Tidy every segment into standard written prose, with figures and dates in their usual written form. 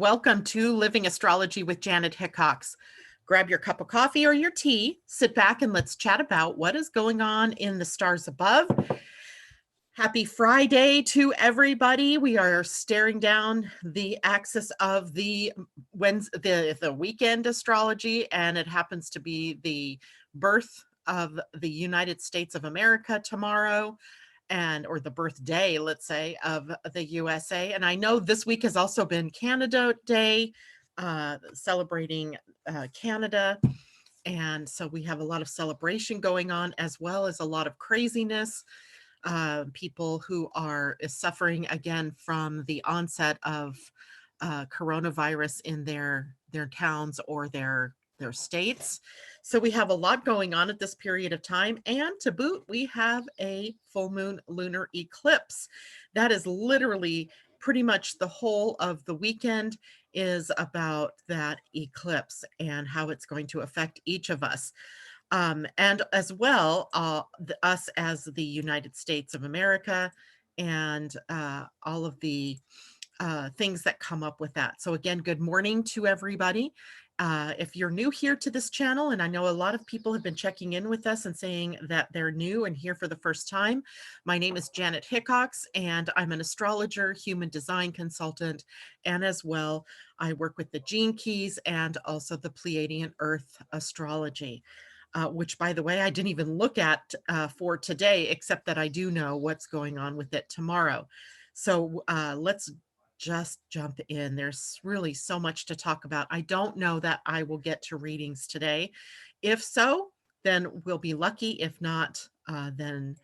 Welcome to Living Astrology with Janet Hickox. Grab your cup of coffee or your tea, sit back and let's chat about what is going on in the stars above. Happy Friday to everybody. We are staring down the axis of the weekend astrology, and it happens to be the birth of the United States of America tomorrow, or the birthday, let's say, of the USA. And I know this week has also been Canada Day, celebrating Canada. And so we have a lot of celebration going on, as well as a lot of craziness. People who are suffering again from the onset of coronavirus in their towns or their states. So we have a lot going on at this period of time, and to boot, we have a full moon lunar eclipse. That is literally pretty much the whole of the weekend is about that eclipse and how it's going to affect each of us. And as well, us as the United States of America, and all of the things that come up with that. So again, good morning to everybody. If you're new here to this channel, and I know a lot of people have been checking in with us and saying that they're new and here for the first time, my name is Janet Hickox, and I'm an astrologer, human design consultant, and as well, I work with the Gene Keys and also the Pleiadian-Earth astrology. Which, by the way, I didn't even look at for today, except that I do know what's going on with it tomorrow. So let's just jump in. There's really so much to talk about. I don't know that I will get to readings today. If so, then we'll be lucky. If not, then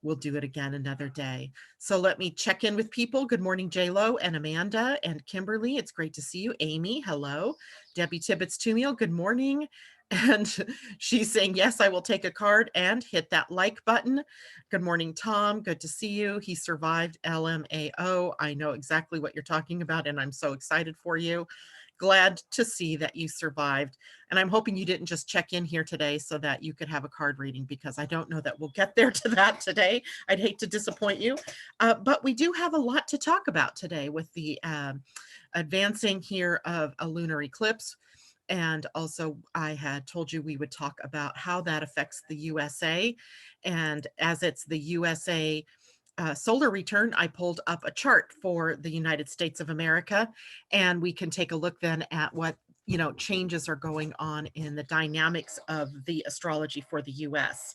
we'll do it again another day. So let me check in with people. Good morning, J-Lo and Amanda and Kimberly. It's great to see you. Amy, hello. Debbie Tibbetts-Tumiel, good morning. And she's saying, yes, I will take a card and hit that like button. Good morning, Tom. Good to see you. He survived LMAO. I know exactly what you're talking about, and I'm so excited for you. Glad to see that you survived. And I'm hoping you didn't just check in here today so that you could have a card reading, because I don't know that we'll get there to that today. I'd hate to disappoint you. But we do have a lot to talk about today with the advancing here of a lunar eclipse. And also, I had told you we would talk about how that affects the USA. And as it's the USA solar return, I pulled up a chart for the United States of America, and we can take a look then at what changes are going on in the dynamics of the astrology for the US.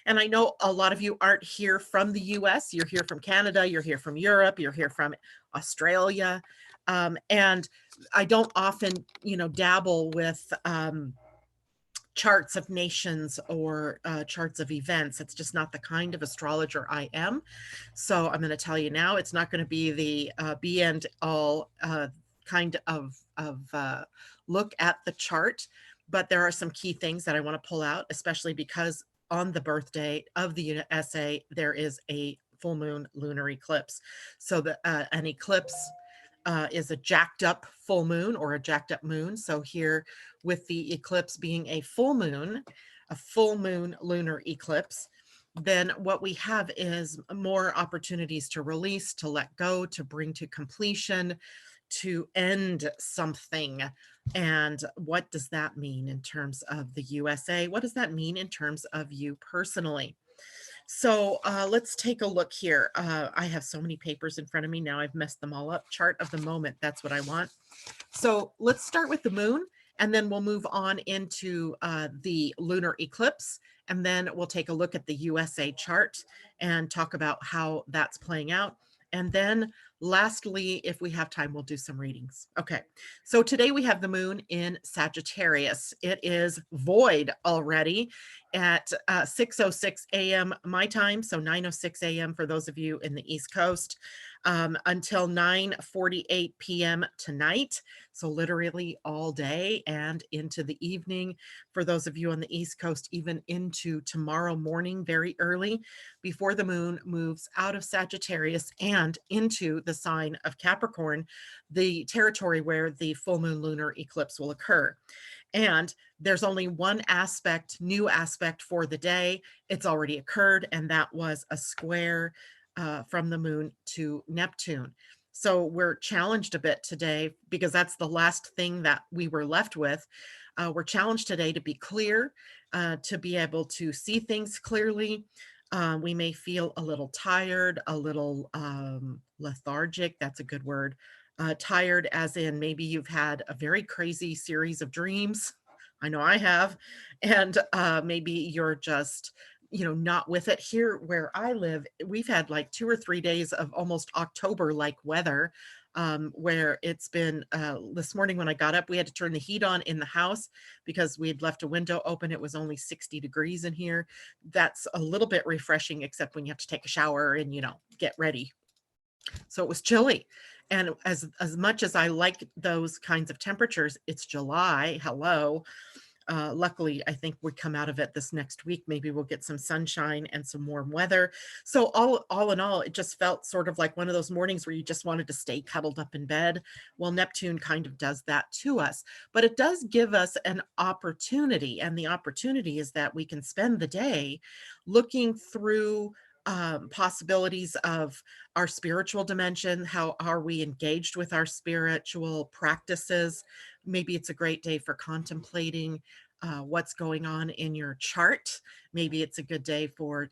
And I know a lot of you aren't here from the US. You're here from Canada, you're here from Europe, you're here from Australia. And I don't often, dabble with charts of nations or charts of events. It's just not the kind of astrologer I am. So I'm going to tell you now, it's not going to be the be and all kind of look at the chart, but there are some key things that I want to pull out, especially because on the birthday of the USA, there is a full moon lunar eclipse. So an eclipse is a jacked up full moon or a jacked up moon. So here with the eclipse being a full moon lunar eclipse, then what we have is more opportunities to release, to let go, to bring to completion, to end something. And what does that mean in terms of the USA? What does that mean in terms of you personally? So let's take a look here. I have so many papers in front of me now. I've messed them all up. Chart of the moment. That's what I want. So let's start with the moon, and then we'll move on into the lunar eclipse. And then we'll take a look at the USA chart and talk about how that's playing out. And then lastly, if we have time, we'll do some readings. Okay, so today we have the moon in Sagittarius. It is void already at 6:06 a.m. my time, so 9:06 a.m. for those of you in the East Coast, until 9:48 p.m. tonight. So literally all day and into the evening for those of you on the East Coast, even into tomorrow morning, very early, before the moon moves out of Sagittarius and into the sign of Capricorn, the territory where the full moon lunar eclipse will occur. And there's only one new aspect for the day. It's already occurred, and that was a square from the moon to Neptune. So we're challenged a bit today because that's the last thing that we were left with. We're challenged today to be clear, to be able to see things clearly. We may feel a little tired, a little lethargic. That's a good word. Tired, as in maybe you've had a very crazy series of dreams. I know I have. And maybe you're just, not with it. Here where I live, we've had like 2 or 3 days of almost October-like weather, where it's been, this morning when I got up, we had to turn the heat on in the house because we had left a window open. It was only 60 degrees in here. That's a little bit refreshing, except when you have to take a shower and, get ready. So it was chilly. And as much as I like those kinds of temperatures, it's July. Hello. Luckily, I think we come out of it this next week. Maybe we'll get some sunshine and some warm weather. So all in all, it just felt sort of like one of those mornings where you just wanted to stay cuddled up in bed. Well, Neptune kind of does that to us, but it does give us an opportunity. And the opportunity is that we can spend the day looking through possibilities of our spiritual dimension. How are we engaged with our spiritual practices? Maybe it's a great day for contemplating what's going on in your chart. Maybe it's a good day for,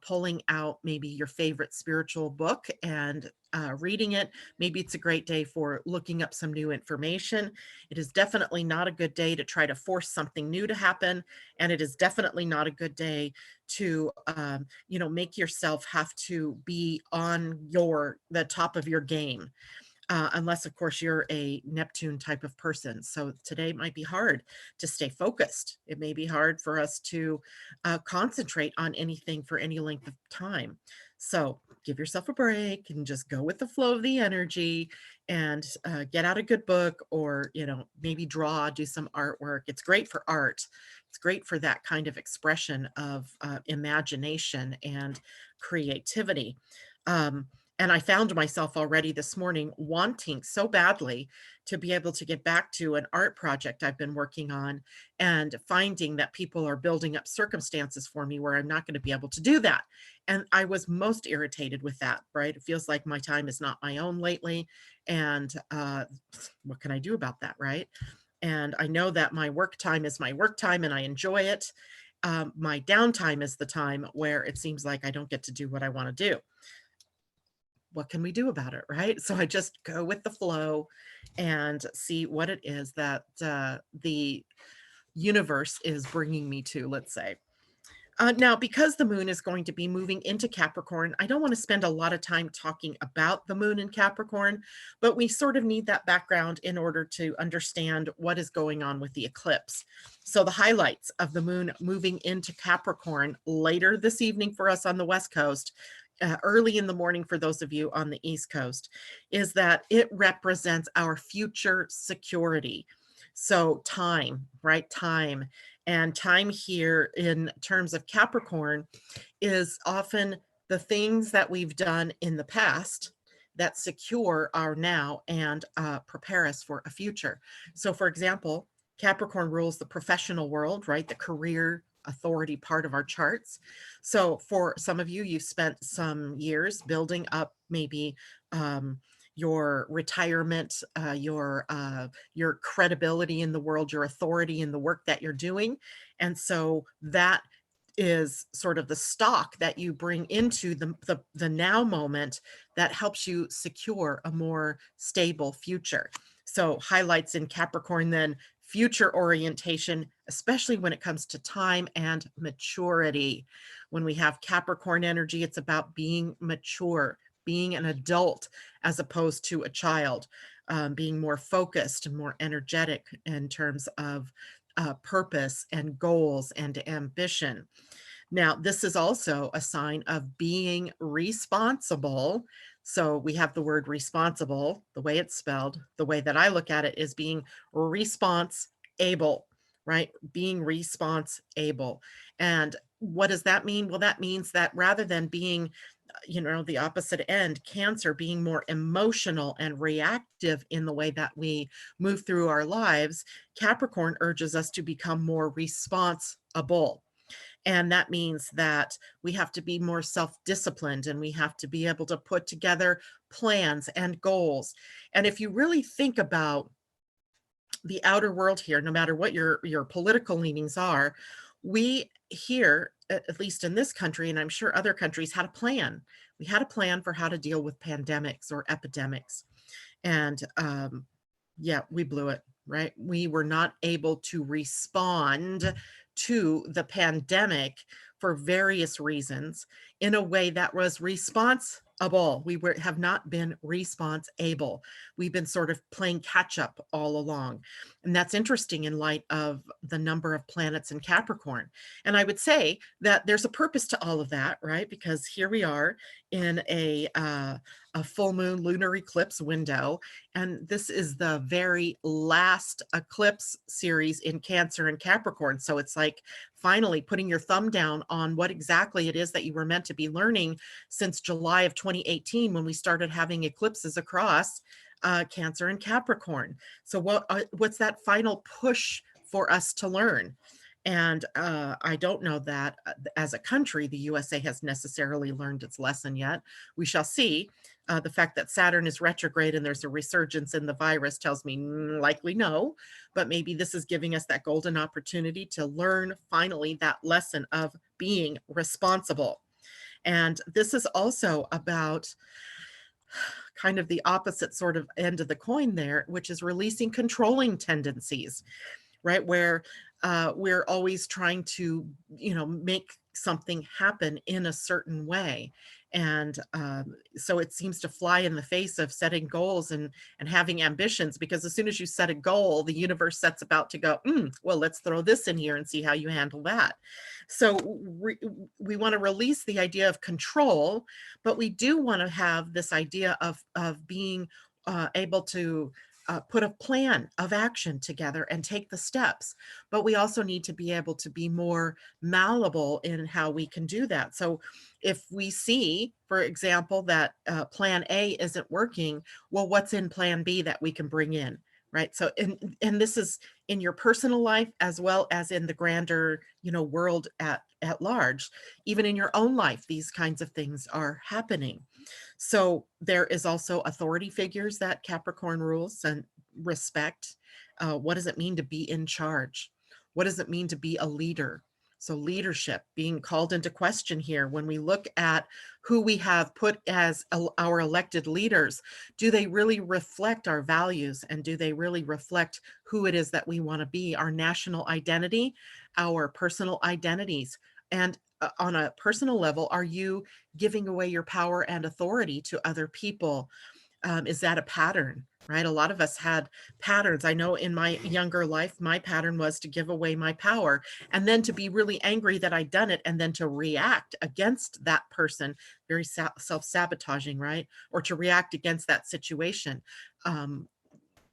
pulling out maybe your favorite spiritual book and reading it. Maybe it's a great day for looking up some new information. It is definitely not a good day to try to force something new to happen. And it is definitely not a good day to, make yourself have to be on the top of your game. Unless, of course, you're a Neptune type of person. So today might be hard to stay focused. It may be hard for us to concentrate on anything for any length of time. So give yourself a break and just go with the flow of the energy and get out a good book, or, maybe do some artwork. It's great for art. It's great for that kind of expression of imagination and creativity. And I found myself already this morning wanting so badly to be able to get back to an art project I've been working on, and finding that people are building up circumstances for me where I'm not going to be able to do that. And I was most irritated with that, right? It feels like my time is not my own lately. And what can I do about that, right? And I know that my work time is my work time and I enjoy it. My downtime is the time where it seems like I don't get to do what I want to do. What can we do about it, right? So I just go with the flow and see what it is that the universe is bringing me to, let's say. Now, because the moon is going to be moving into Capricorn, I don't want to spend a lot of time talking about the moon in Capricorn, but we sort of need that background in order to understand what is going on with the eclipse. So the highlights of the moon moving into Capricorn later this evening for us on the West Coast, early in the morning for those of you on the East Coast, is that it represents our future security. So time, right? Time. And time here in terms of Capricorn is often the things that we've done in the past that secure our now and prepare us for a future. So for example, Capricorn rules the professional world, right? The career authority part of our charts. So for some of you, you've spent some years building up maybe your retirement, your credibility in the world, your authority in the work that you're doing. And so that is sort of the stock that you bring into the now moment that helps you secure a more stable future. So highlights in Capricorn then future orientation, especially when it comes to time and maturity. When we have Capricorn energy, it's about being mature, being an adult as opposed to a child, being more focused and more energetic in terms of purpose and goals and ambition. Now, this is also a sign of being responsible. So we have the word responsible, the way it's spelled. The way that I look at it is being response-able, right? Being response-able. And what does that mean? Well, that means that rather than being, the opposite end, Cancer, being more emotional and reactive in the way that we move through our lives, Capricorn urges us to become more responsible. And that means that we have to be more self-disciplined, and we have to be able to put together plans and goals. And if you really think about the outer world here, no matter what your political leanings are, we here, at least in this country, and I'm sure other countries, had a plan. We had a plan for how to deal with pandemics or epidemics. And yeah, we blew it, right? We were not able to respond to the pandemic for various reasons in a way that was responsible. Have not been responsible. We've been sort of playing catch up all along. And that's interesting in light of the number of planets in Capricorn. And I would say that there's a purpose to all of that, right? Because here we are in a full moon lunar eclipse window. And this is the very last eclipse series in Cancer and Capricorn. So it's like finally putting your thumb down on what exactly it is that you were meant to be learning since July of 2018, when we started having eclipses across Cancer and Capricorn. So what's that final push for us to learn? And I don't know that as a country, the USA has necessarily learned its lesson yet. We shall see. The fact that Saturn is retrograde and there's a resurgence in the virus tells me likely no, but maybe this is giving us that golden opportunity to learn finally that lesson of being responsible. And this is also about kind of the opposite sort of end of the coin there, which is releasing controlling tendencies, right? Where we're always trying to, make something happen in a certain way. And so it seems to fly in the face of setting goals and having ambitions, because as soon as you set a goal, the universe sets about to go, well, let's throw this in here and see how you handle that. So we want to release the idea of control, but we do want to have this idea of being able to put a plan of action together and take the steps. But we also need to be able to be more malleable in how we can do that. So if we see, for example, that plan A isn't working, well, what's in plan B that we can bring in, right? So, and this is in your personal life as well as in the grander, world at large. Even in your own life, these kinds of things are happening. So there is also authority figures that Capricorn rules and respect. What does it mean to be in charge? What does it mean to be a leader? So leadership being called into question here. When we look at who we have put as our elected leaders, do they really reflect our values, and do they really reflect who it is that we want to be, our national identity, our personal identities? And on a personal level, are you giving away your power and authority to other people? Is that a pattern, right? A lot of us had patterns. I know in my younger life, my pattern was to give away my power and then to be really angry that I'd done it, and then to react against that person, very self-sabotaging, right? Or to react against that situation.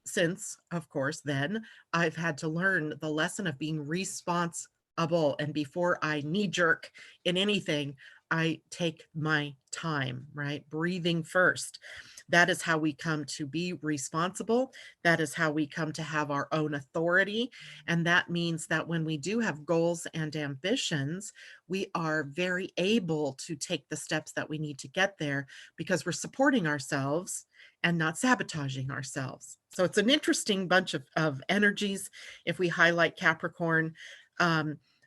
Since, of course, then I've had to learn the lesson of being responsible. And before I knee jerk in anything, I take my time, right? Breathing first. That is how we come to be responsible. That is how we come to have our own authority. And that means that when we do have goals and ambitions, we are very able to take the steps that we need to get there, because we're supporting ourselves and not sabotaging ourselves. So it's an interesting bunch of energies if we highlight Capricorn.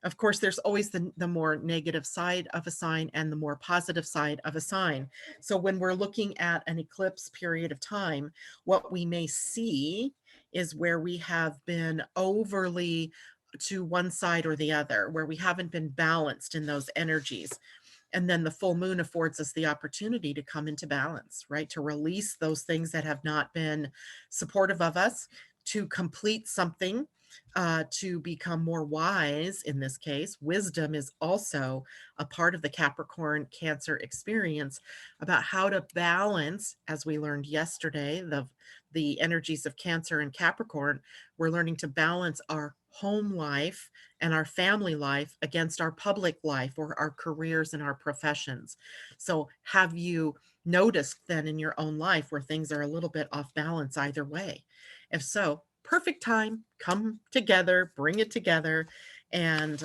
Of course, there's always the more negative side of a sign and the more positive side of a sign. So when we're looking at an eclipse period of time, what we may see is where we have been overly to one side or the other, where we haven't been balanced in those energies. And then the full moon affords us the opportunity to come into balance, right? To release those things that have not been supportive of us, to complete something, to become more wise. In this case, wisdom is also a part of the Capricorn-Cancer experience about how to balance, as we learned yesterday, the energies of Cancer and Capricorn. We're learning to balance our home life and our family life against our public life or our careers and our professions. So have you noticed then in your own life where things are a little bit off balance either way? If so, perfect time, come together, bring it together, and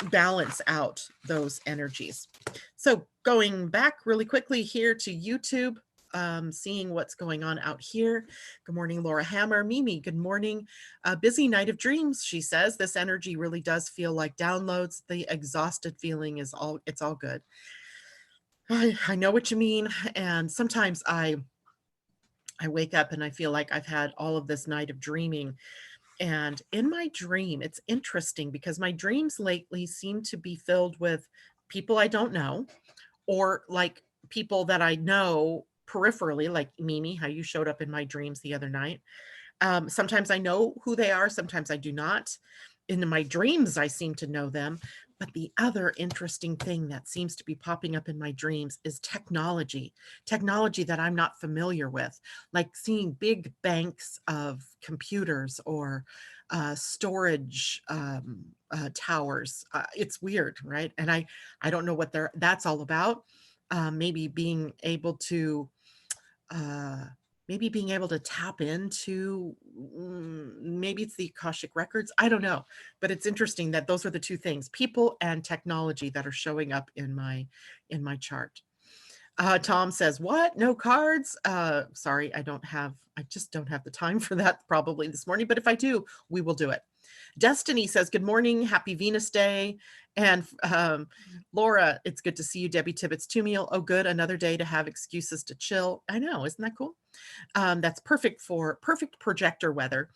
balance out those energies. So going back really quickly here to YouTube, seeing what's going on out here. Good morning, Laura Hammer. Mimi, good morning. Busy night of dreams, she says. This energy really does feel like downloads. The exhausted feeling is it's all good. I know what you mean. And sometimes I wake up and I feel like I've had all of this night of dreaming. And in my dream, it's interesting because my dreams lately seem to be filled with people I don't know, or like people that I know peripherally, like Mimi, how you showed up in my dreams the other night. Sometimes I know who they are, sometimes I do not. In my dreams, I seem to know them. But the other interesting thing that seems to be popping up in my dreams is technology that I'm not familiar with, like seeing big banks of computers or storage towers. It's weird, right? And I don't know what that's all about. Maybe being able to uh, tap into, maybe it's the Akashic records. I don't know, but it's interesting that those are the two things, people and technology, that are showing up in my chart. Tom says, what? No cards? Sorry, I just don't have the time for that probably this morning, but if I do, we will do it. Destiny says, good morning, happy Venus Day. And Laura, it's good to see you. Debbie Tibbetts Tumiel, oh good, another day to have excuses to chill. I know, isn't that cool? That's perfect projector weather.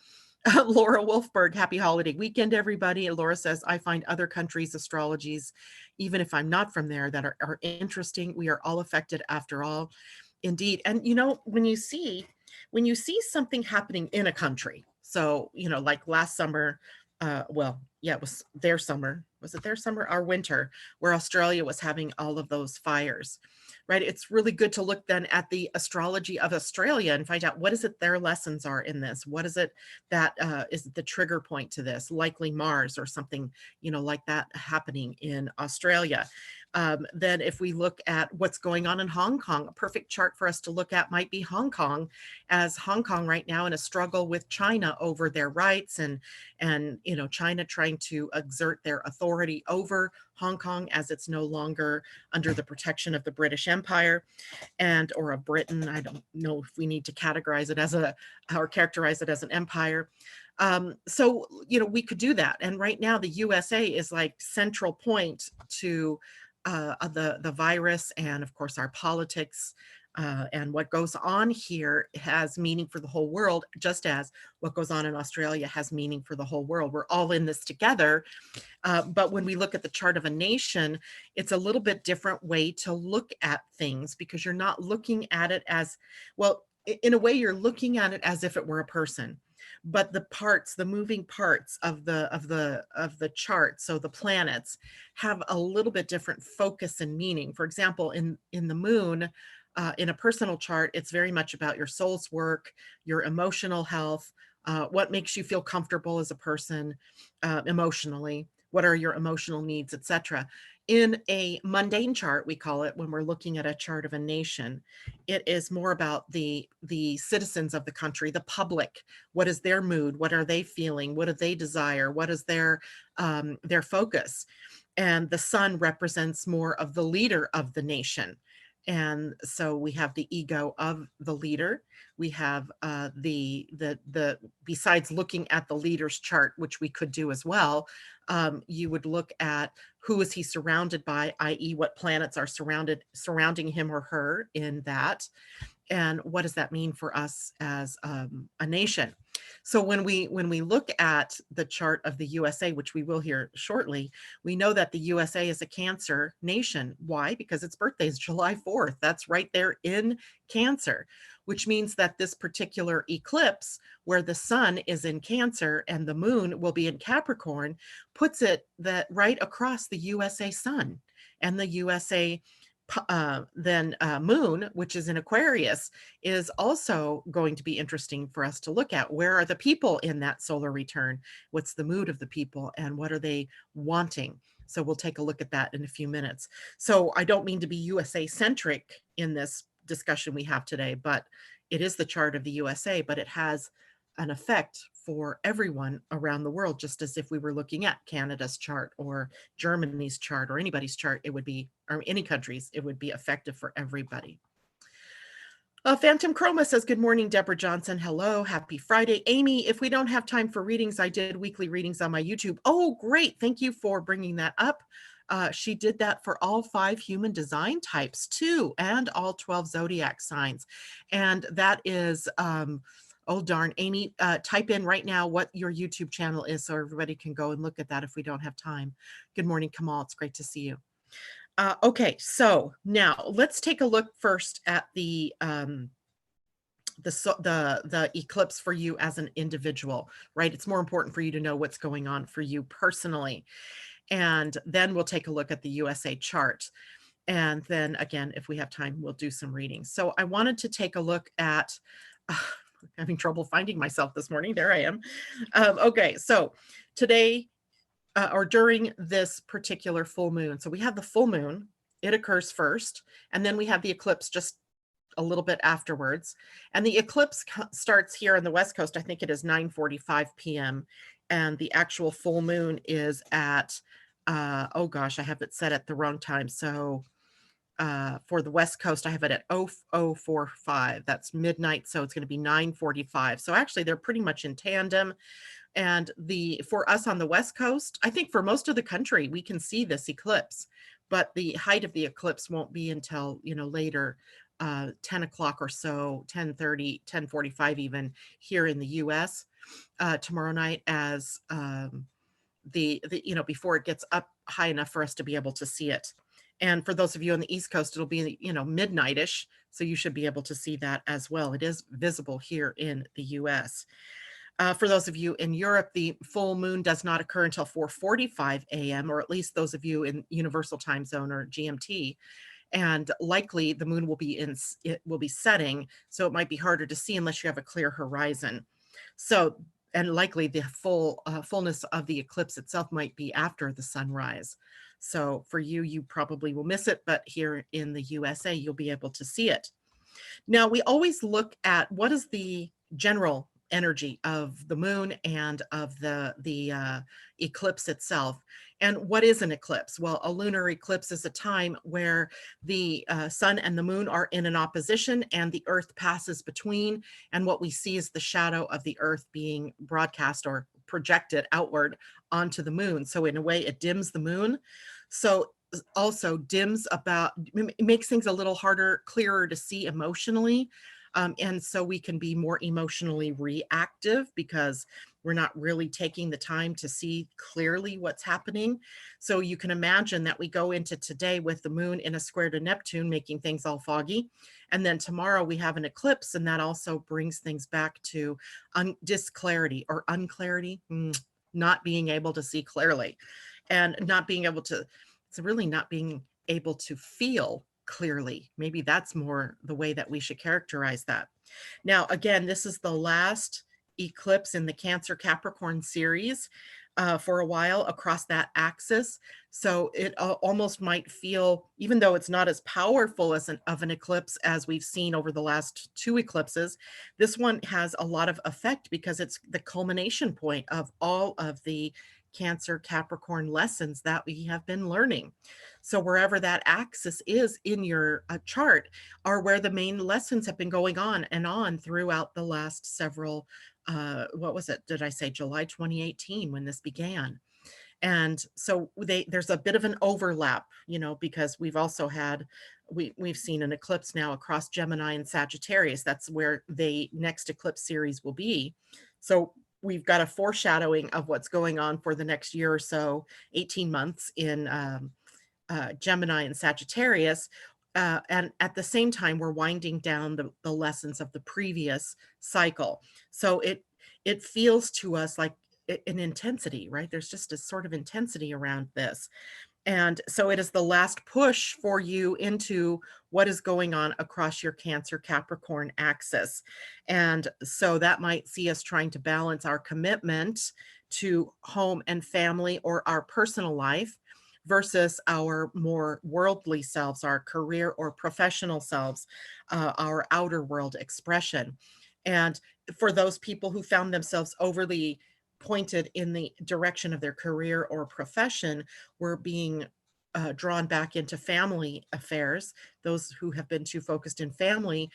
Laura Wolfberg, happy holiday weekend, everybody. Laura says, I find other countries' astrologies, even if I'm not from there, that are interesting. We are all affected after all. Indeed. And when you see something happening in a country, so like last summer, it was their summer. Was it their summer or winter, where Australia was having all of those fires, right? It's really good to look then at the astrology of Australia and find out what is it their lessons are in this. What is it that is the trigger point to this? Likely Mars or something, like that happening in Australia. Then if we look at what's going on in Hong Kong, a perfect chart for us to look at might be Hong Kong, as Hong Kong right now in a struggle with China over their rights, and China trying to exert their authority over Hong Kong as it's no longer under the protection of the British Empire or of Britain. I don't know if we need to categorize it or characterize it as an empire. So we could do that. And right now the USA is like central point to the virus, and of course our politics, and what goes on here has meaning for the whole world, just as what goes on in Australia has meaning for the whole world. We're all in this together. But when we look at the chart of a nation, it's a little bit different way to look at things, because you're not looking at it as, well, in a way you're looking at it as if it were a person. But the moving parts of the chart, so the planets, have a little bit different focus and meaning. For example, in the moon, in a personal chart, it's very much about your soul's work, your emotional health, what makes you feel comfortable as a person emotionally, what are your emotional needs, etc. In a mundane chart, we call it, when we're looking at a chart of a nation, it is more about the citizens of the country, the public. What is their mood? What are they feeling? What do they desire? What is their focus? And the sun represents more of the leader of the nation. And so we have the ego of the leader. We have besides looking at the leader's chart, which we could do as well, you would look at who is he surrounded by, i.e. what planets are surrounding him or her in that, and what does that mean for us as a nation. So when we look at the chart of the USA, which we will hear shortly, we know that the USA is a Cancer nation. Why? Because its birthday is July 4th. That's right there in Cancer, which means that this particular eclipse, where the sun is in Cancer and the moon will be in Capricorn, puts it right across the USA sun. And the USA moon, which is in Aquarius, is also going to be interesting for us to look at. Where are the people in that solar return? What's the mood of the people, and what are they wanting? So we'll take a look at that in a few minutes. So I don't mean to be USA centric in this discussion we have today, but it is the chart of the USA, but it has an effect for everyone around the world, just as if we were looking at Canada's chart or Germany's chart or anybody's chart, it would be, or any countries, it would be effective for everybody. Phantom Chroma says, good morning, Deborah Johnson. Hello, happy Friday. Amy, if we don't have time for readings, I did weekly readings on my YouTube. Oh, great. Thank you for bringing that up. She did that for all 5 human design types too, and all 12 zodiac signs. And that is, oh darn, Amy, type in right now what your YouTube channel is so everybody can go and look at that if we don't have time. Good morning, Kamal. It's great to see you. Okay, so now let's take a look first at the eclipse for you as an individual, right? It's more important for you to know what's going on for you personally. And then we'll take a look at the USA chart. And then again, if we have time, we'll do some readings. So I wanted to take a look at, having trouble finding myself this morning. There I am. Okay, so today, or during this particular full moon. So we have the full moon, it occurs first, and then we have the eclipse just a little bit afterwards. And the eclipse starts here on the West Coast. I think it is 9:45 p.m. And the actual full moon is at, oh gosh, I have it set at the wrong time. So for the West Coast, I have it at 0045. That's midnight. So it's going to be 9:45. So actually they're pretty much in tandem. And for us on the West Coast, I think for most of the country, we can see this eclipse, but the height of the eclipse won't be until, later, 10 o'clock or so, 10:30, 10:45 even here in the US tomorrow night, as before it gets up high enough for us to be able to see it. And for those of you on the East Coast, it'll be, midnight-ish. So you should be able to see that as well. It is visible here in the US. For those of you in Europe, the full moon does not occur until 4:45 a.m., or at least those of you in Universal Time Zone or GMT. And likely the moon will be setting, so it might be harder to see unless you have a clear horizon. So, and likely the fullness of the eclipse itself might be after the sunrise. So for you, you probably will miss it, but here in the USA, you'll be able to see it. Now, we always look at what is the general energy of the moon and of the eclipse itself. And what is an eclipse? Well, a lunar eclipse is a time where the sun and the moon are in an opposition and the earth passes between. And what we see is the shadow of the earth being broadcast or projected outward onto the moon. So in a way, it dims the moon. So also it makes things a little harder, clearer to see emotionally. And so we can be more emotionally reactive because we're not really taking the time to see clearly what's happening. So you can imagine that we go into today with the moon in a square to Neptune, making things all foggy. And then tomorrow we have an eclipse, and that also brings things back to disclarity or unclarity, not being able to see clearly, and not being able to, it's really not being able to feel clearly. Maybe that's more the way that we should characterize that. Now, again, this is the last eclipse in the Cancer Capricorn series for a while across that axis. So it almost might feel, even though it's not as powerful as of an eclipse as we've seen over the last 2 eclipses, this one has a lot of effect because it's the culmination point of all of the Cancer Capricorn lessons that we have been learning. So wherever that axis is in your chart are where the main lessons have been going on and on throughout the last several, what was it? Did I say July 2018 when this began? And so there's a bit of an overlap, because we've also had, we've seen an eclipse now across Gemini and Sagittarius. That's where the next eclipse series will be. So we've got a foreshadowing of what's going on for the next year or so, 18 months in Gemini and Sagittarius. And at the same time, we're winding down the lessons of the previous cycle. So it feels to us like an intensity, right? There's just a sort of intensity around this. And so it is the last push for you into what is going on across your Cancer Capricorn axis. And so that might see us trying to balance our commitment to home and family or our personal life versus our more worldly selves, our career or professional selves, our outer world expression. And for those people who found themselves overly pointed in the direction of their career or profession, were being drawn back into family affairs. Those who have been too focused in family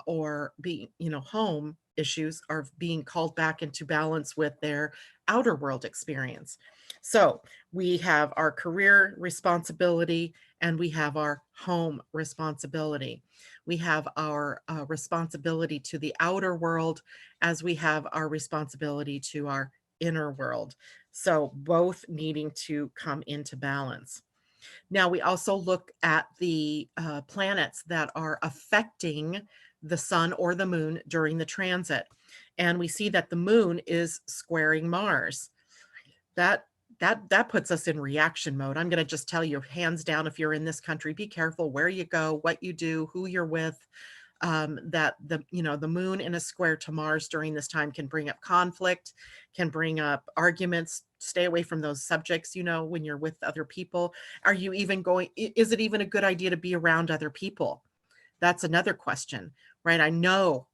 or being, home issues are being called back into balance with their outer world experience. So we have our career responsibility and we have our home responsibility. We have our responsibility to the outer world as we have our responsibility to our inner world. So both needing to come into balance. Now, we also look at the planets that are affecting the sun or the moon during the transit. And we see that the moon is squaring Mars. That that puts us in reaction mode. I'm going to just tell you, hands down, if you're in this country, be careful where you go, what you do, who you're with. That the moon in a square to Mars during this time can bring up conflict, can bring up arguments. Stay away from those subjects, when you're with other people. Are you even going, is it even a good idea to be around other people? That's another question, right? I know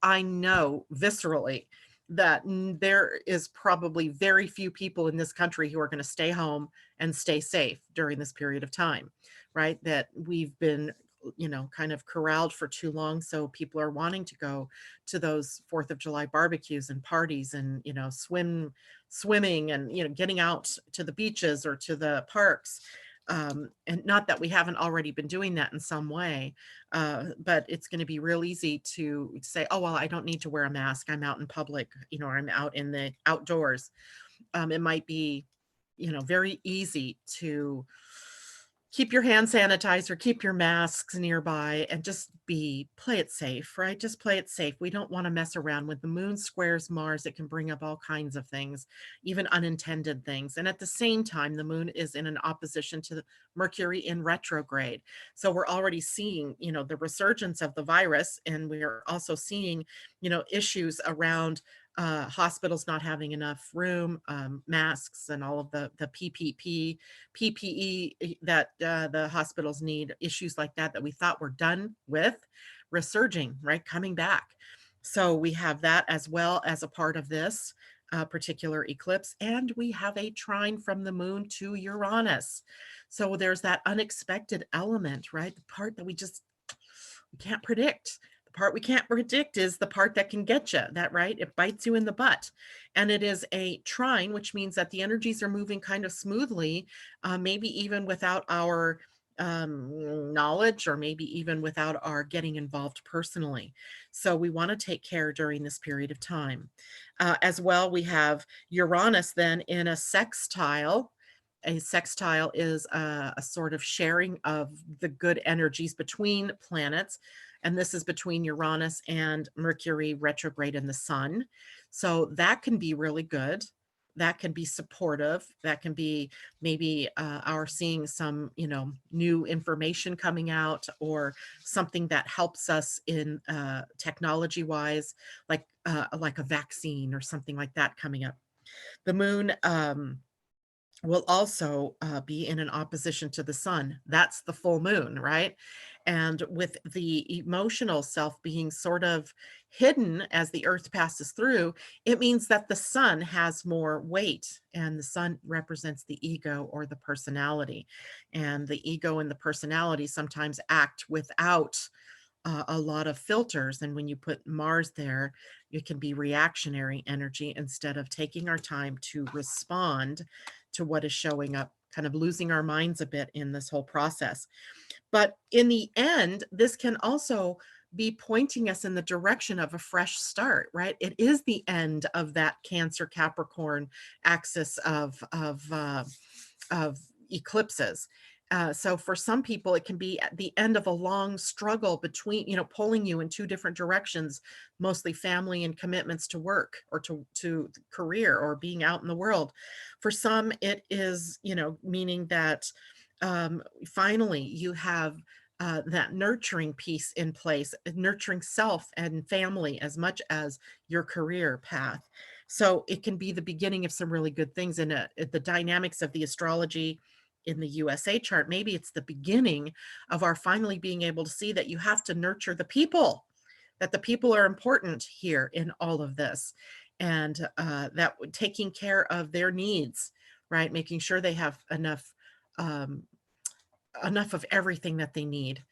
viscerally that there is probably very few people in this country who are going to stay home and stay safe during this period of time, right? That we've been kind of corralled for too long. So people are wanting to go to those 4th of July barbecues and parties and, swimming and, getting out to the beaches or to the parks. And not that we haven't already been doing that in some way, but it's going to be real easy to say, oh, well, I don't need to wear a mask. I'm out in public, or I'm out in the outdoors. It might be, very easy to keep your hand sanitizer, keep your masks nearby, and just play it safe, right? Just play it safe. We don't want to mess around. When the moon squares Mars, it can bring up all kinds of things, even unintended things. And at the same time, the moon is in an opposition to Mercury in retrograde. So we're already seeing, the resurgence of the virus, and we're also seeing, issues around hospitals not having enough room, masks, and all of the PPE that the hospitals need, issues like that we thought were done with, resurging, right? Coming back. So we have that as well as a part of this particular eclipse. And we have a trine from the moon to Uranus. So there's that unexpected element, right? The part that we can't predict. The part we can't predict is the part that can get you, right? It bites you in the butt. And it is a trine, which means that the energies are moving kind of smoothly, maybe even without our knowledge, or maybe even without our getting involved personally. So we want to take care during this period of time. As well, we have Uranus then in a sextile. A sextile is a sort of sharing of the good energies between planets. And this is between Uranus and Mercury retrograde in the sun. So that can be really good. That can be supportive. That can be maybe our seeing some, new information coming out, or something that helps us in technology wise, like a vaccine or something like that coming up. The moon will also be in an opposition to the sun. That's the full moon, right? And with the emotional self being sort of hidden as the earth passes through, it means that the sun has more weight, and the sun represents the ego or the personality. And the ego and the personality sometimes act without a lot of filters. And when you put Mars there, it can be reactionary energy instead of taking our time to respond to what is showing up, kind of losing our minds a bit in this whole process. But in the end, this can also be pointing us in the direction of a fresh start, right? It is the end of that Cancer Capricorn axis of eclipses. So for some people, it can be at the end of a long struggle between, pulling you in two different directions, mostly family and commitments to work, or to career, or being out in the world. For some, it is, meaning that finally you have that nurturing piece in place, nurturing self and family as much as your career path. So it can be the beginning of some really good things in the dynamics of the astrology in the USA chart. Maybe it's the beginning of our finally being able to see that you have to nurture the people, that the people are important here in all of this, and that taking care of their needs, right? Making sure they have um, enough of everything that they need.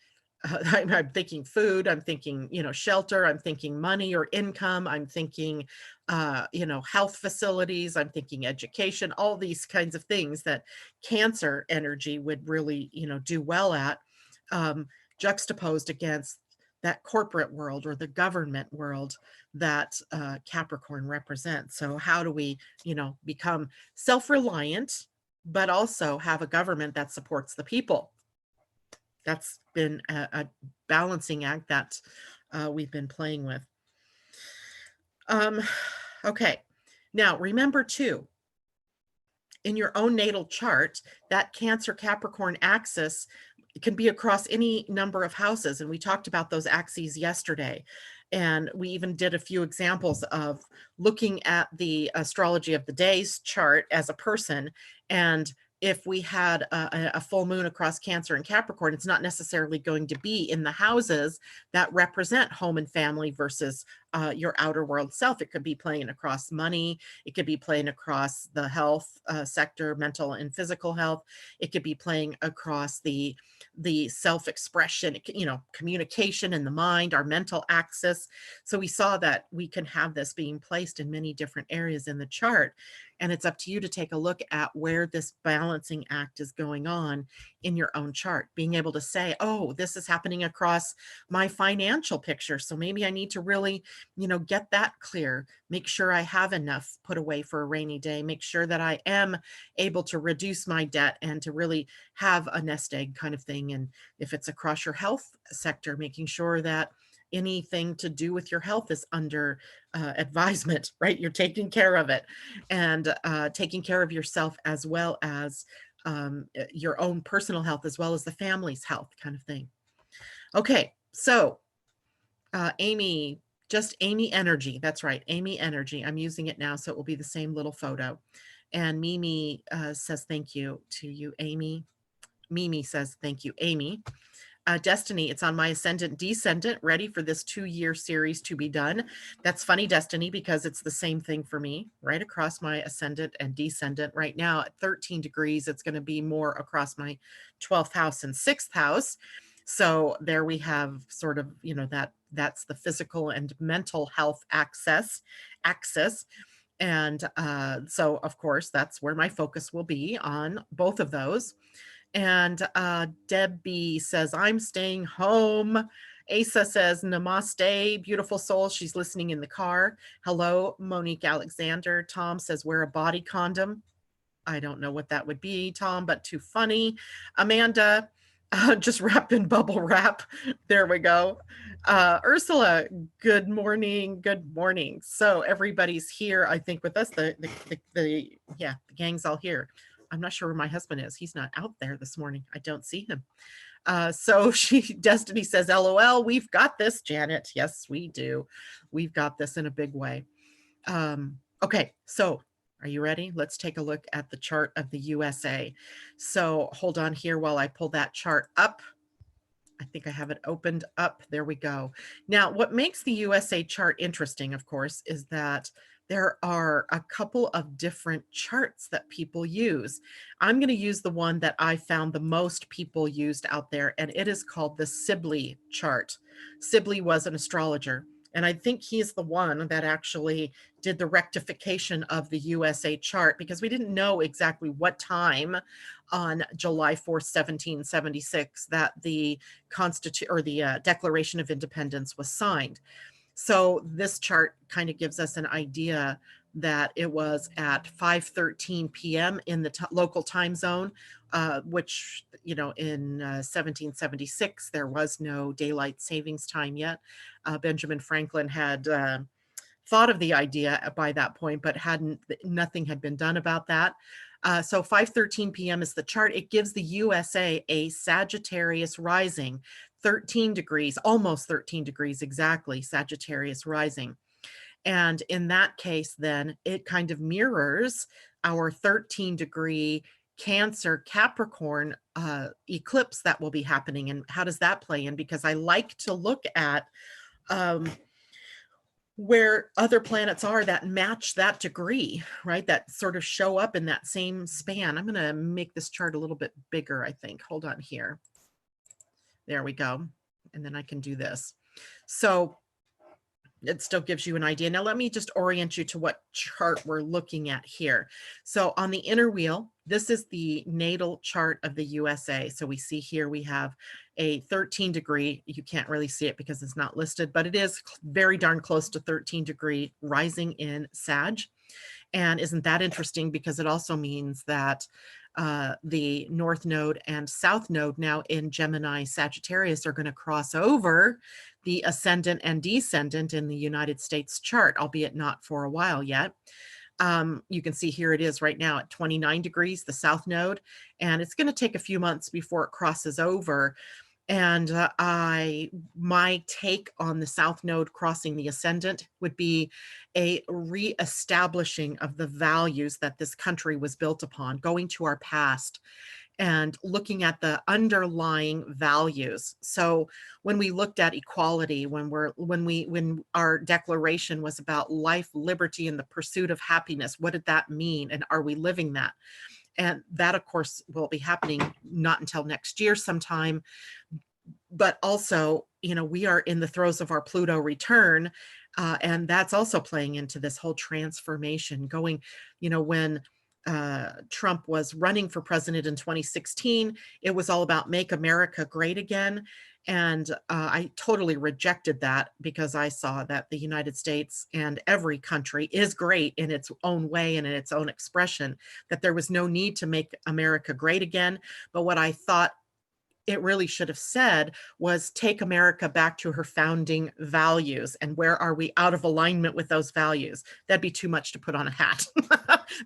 I'm thinking food, I'm thinking, shelter, I'm thinking money or income, I'm thinking, health facilities, I'm thinking education, all these kinds of things that Cancer energy would really, do well at, juxtaposed against that corporate world or the government world that Capricorn represents. So how do we, become self-reliant, but also have a government that supports the people? That's been a balancing act that we've been playing with. Okay, now remember too, in your own natal chart, that Cancer Capricorn axis can be across any number of houses. And we talked about those axes yesterday. And we even did a few examples of looking at the astrology of the days chart as a person. And if we had a full moon across Cancer and Capricorn, it's not necessarily going to be in the houses that represent home and family versus your outer world self. It could be playing across money. It could be playing across the health sector, mental and physical health. It could be playing across the self-expression, communication in the mind, our mental axis. So we saw that we can have this being placed in many different areas in the chart. And it's up to you to take a look at where this balancing act is going on in your own chart, being able to say, oh, this is happening across my financial picture. So maybe I need to really, get that clear, make sure I have enough put away for a rainy day, make sure that I am able to reduce my debt and to really have a nest egg kind of thing. And if it's across your health sector, making sure that anything to do with your health is under advisement, right? You're taking care of it, and taking care of yourself as well as your own personal health, as well as the family's health kind of thing. Okay, so Amy, just Amy Energy. That's right, Amy Energy. I'm using it now, so it will be the same little photo. And Mimi says thank you to you, Amy. Mimi says thank you, Amy. Destiny, it's on my ascendant descendant, ready for this 2-year series to be done. That's funny, Destiny, because it's the same thing for me, right across my ascendant and descendant. Right now at 13 degrees, it's going to be more across my 12th house and 6th house. So there we have sort of, that's the physical and mental health axis. And so, of course, that's where my focus will be on both of those. And Debbie says, I'm staying home. Asa says, namaste, beautiful soul. She's listening in the car. Hello, Monique Alexander. Tom says, wear a body condom. I don't know what that would be, Tom, but too funny. Amanda, just wrapped in bubble wrap. There we go. Ursula, good morning. Good morning. So everybody's here, I think, with us. The gang's all here. I'm not sure where my husband is. He's not out there this morning. I don't see him. So Destiny says, LOL, we've got this, Janet. Yes, we do. We've got this in a big way. Okay, so are you ready? Let's take a look at the chart of the USA. So hold on here while I pull that chart up. I think I have it opened up. There we go. Now, what makes the USA chart interesting, of course, is that there are a couple of different charts that people use. I'm going to use the one that I found the most people used out there, and it is called the Sibley chart. Sibley was an astrologer, and I think he's the one that actually did the rectification of the USA chart, because we didn't know exactly what time on July 4th, 1776 that the Declaration of Independence was signed. So this chart kind of gives us an idea that it was at 5:13 p.m. in the local time zone, which, in 1776, there was no daylight savings time yet. Benjamin Franklin had thought of the idea by that point, but nothing had been done about that. So 5:13 p.m. is the chart. It gives the USA a Sagittarius rising, 13 degrees, almost 13 degrees exactly, Sagittarius rising. And in that case, then it kind of mirrors our 13-degree Cancer Capricorn eclipse that will be happening. And how does that play in? Because I like to look at where other planets are that match that degree, right? That sort of show up in that same span. I'm going to make this chart a little bit bigger, I think. Hold on here. There we go. And then I can do this. So it still gives you an idea. Now, let me just orient you to what chart we're looking at here. So on the inner wheel, this is the natal chart of the USA. So we see here we have a 13 degree. You can't really see it because it's not listed, but it is very darn close to 13 degree rising in Sag. And isn't that interesting? Because it also means that the North Node and South Node now in Gemini Sagittarius are going to cross over the ascendant and descendant in the United States chart, albeit not for a while yet. You can see here it is right now at 29 degrees, the South Node, and it's going to take a few months before it crosses over. And my take on the South Node crossing the ascendant would be a reestablishing of the values that this country was built upon, going to our past and looking at the underlying values. So when we looked at equality, when our declaration was about life, liberty, and the pursuit of happiness, what did that mean? And are we living that? And that, of course, will be happening not until next year sometime. But also, we are in the throes of our Pluto return. And that's also playing into this whole transformation going, when Trump was running for president in 2016, it was all about make America great again. And I totally rejected that because I saw that the United States and every country is great in its own way and in its own expression, that there was no need to make America great again. But what I thought it really should have said was take America back to her founding values. And where are we out of alignment with those values? That'd be too much to put on a hat.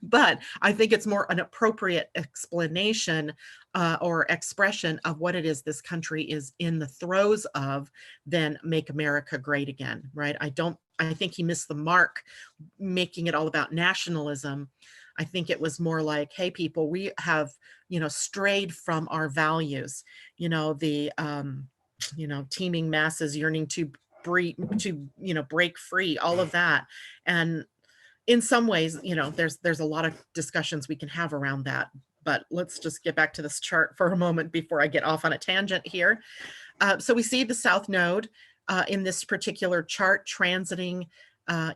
But I think it's more an appropriate explanation or expression of what it is this country is in the throes of than make America great again, right? I think he missed the mark making it all about nationalism. I think it was more like, hey, people, we have, strayed from our values, the, teeming masses yearning to break free, all of that. And in some ways, there's a lot of discussions we can have around that. But let's just get back to this chart for a moment before I get off on a tangent here. So we see the South Node in this particular chart transiting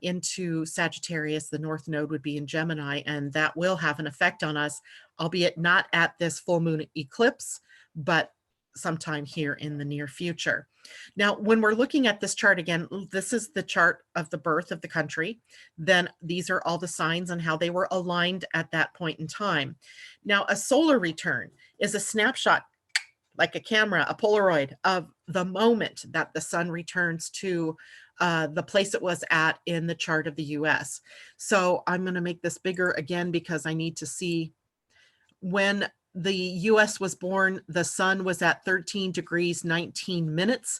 into Sagittarius. The North Node would be in Gemini, and that will have an effect on us, albeit not at this full moon eclipse, but sometime here in the near future. Now, when we're looking at this chart again, this is the chart of the birth of the country. Then these are all the signs and how they were aligned at that point in time. Now, a solar return is a snapshot, like a camera, a Polaroid of the moment that the sun returns to the place it was at in the chart of the US. So I'm going to make this bigger again because I need to see when the US was born, the sun was at 13 degrees, 19 minutes.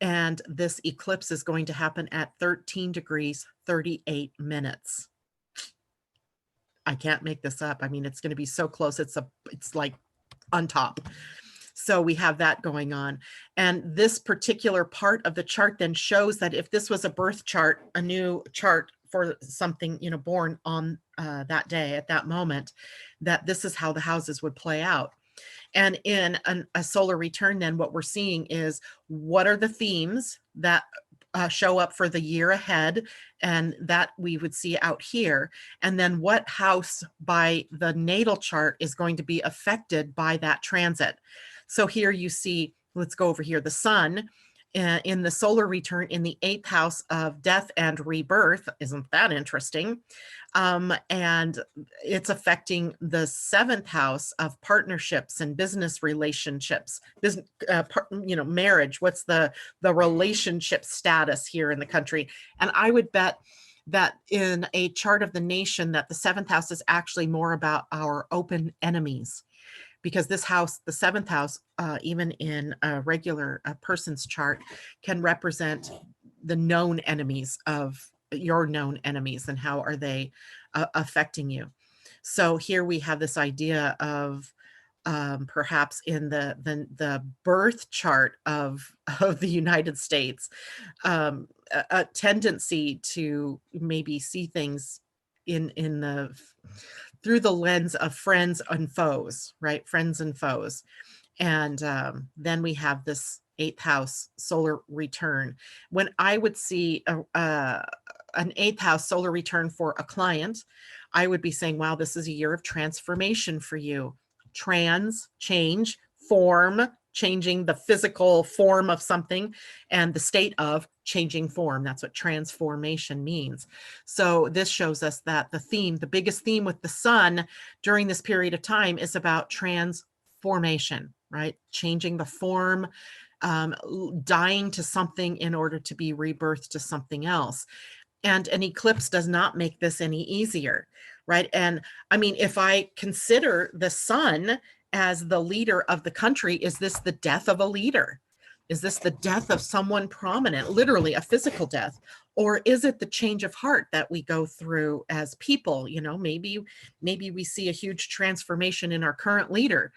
And this eclipse is going to happen at 13 degrees, 38 minutes. I can't make this up. I mean, it's going to be so close. It's like on top. So we have that going on. And this particular part of the chart then shows that if this was a birth chart, a new chart for something, born on that day at that moment, that this is how the houses would play out. And in a solar return, then what we're seeing is what are the themes that show up for the year ahead, and that we would see out here. And then what house by the natal chart is going to be affected by that transit. So here you see, let's go over here, the sun in the solar return in the 8th house of death and rebirth. Isn't that interesting? And it's affecting the 7th house of partnerships and business relationships, marriage. What's the relationship status here in the country? And I would bet that in a chart of the nation that the 7th house is actually more about our open enemies. Because this house, the 7th house, even in a regular person's chart, can represent the known enemies of your known enemies and how are they affecting you. So here we have this idea of perhaps in the birth chart of the United States, a tendency to maybe see things in the through the lens of friends and foes, right? Friends and foes. And then we have this eighth house solar return. When I would see an eighth house solar return for a client, I would be saying, wow, this is a year of transformation for you. Change, form, changing the physical form of something, and the state of changing form. That's what transformation means. So this shows us that the biggest theme with the sun during this period of time is about transformation, right? Changing the form, dying to something in order to be rebirthed to something else. And an eclipse does not make this any easier, right? And I mean, if I consider the sun as the leader of the country, is this the death of a leader? Is this the death of someone prominent, literally a physical death? Or is it the change of heart that we go through as people? You know, maybe we see a huge transformation in our current leader.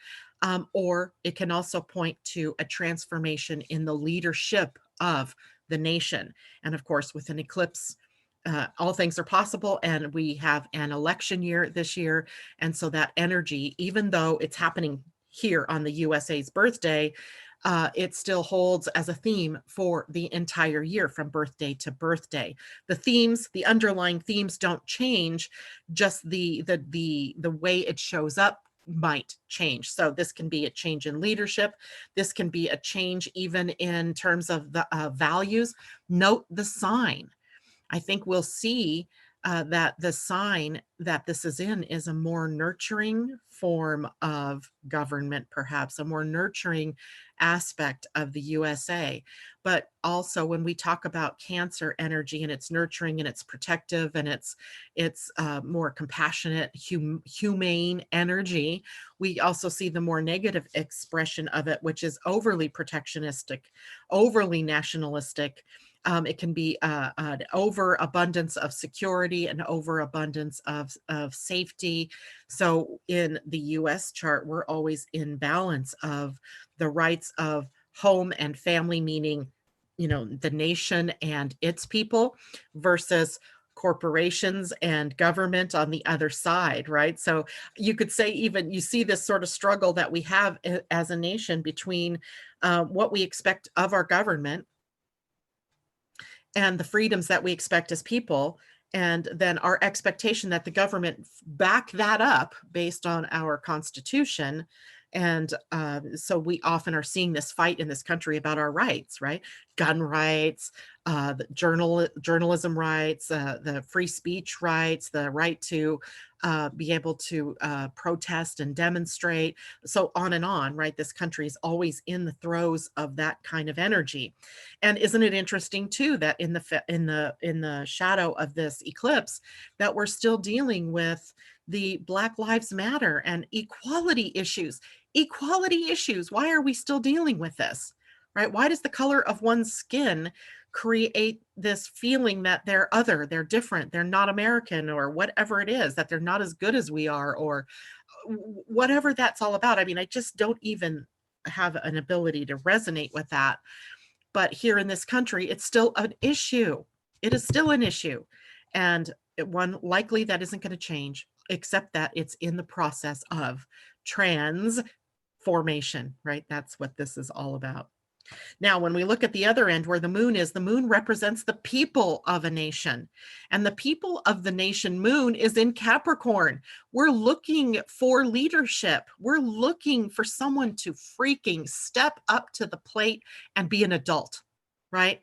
Or it can also point to a transformation in the leadership of the nation. And of course, with an eclipse, all things are possible, and we have an election year this year. And so that energy, even though it's happening here on the USA's birthday, it still holds as a theme for the entire year from birthday to birthday. The themes, the underlying themes don't change, just the way it shows up might change. So this can be a change in leadership. This can be a change even in terms of the values. Note the sign. I think we'll see that the sign that this is in is a more nurturing form of government, perhaps a more nurturing aspect of the USA. But also when we talk about Cancer energy and it's nurturing and it's protective and it's more compassionate, humane energy, we also see the more negative expression of it, which is overly protectionistic, overly nationalistic. It can be an overabundance of security, an overabundance of safety. So in the US chart, we're always in balance of the rights of home and family, meaning, you know, the nation and its people, versus corporations and government on the other side, right? So you could say even you see this sort of struggle that we have as a nation between what we expect of our government and the freedoms that we expect as people, and then our expectation that the government back that up based on our Constitution. And so we often are seeing this fight in this country about our rights, right? Gun rights, the journalism rights, the free speech rights, the right to be able to protest and demonstrate, so on and on, right? This country is always in the throes of that kind of energy. And isn't it interesting too that in the shadow of this eclipse that we're still dealing with the Black Lives Matter and equality issues? Equality issues. Why are we still dealing with this, right? Why does the color of one's skin create this feeling that they're other, they're different, they're not American, or whatever it is, that they're not as good as we are, or whatever that's all about? I mean, I just don't even have an ability to resonate with that. But here in this country, it's still an issue. It is still an issue. And one likely that isn't going to change, except that it's in the process of transformation, right? That's what this is all about. Now, when we look at the other end where the moon is, the moon represents the people of a nation. And the people of the nation moon is in Capricorn. We're looking for leadership. We're looking for someone to freaking step up to the plate and be an adult, right?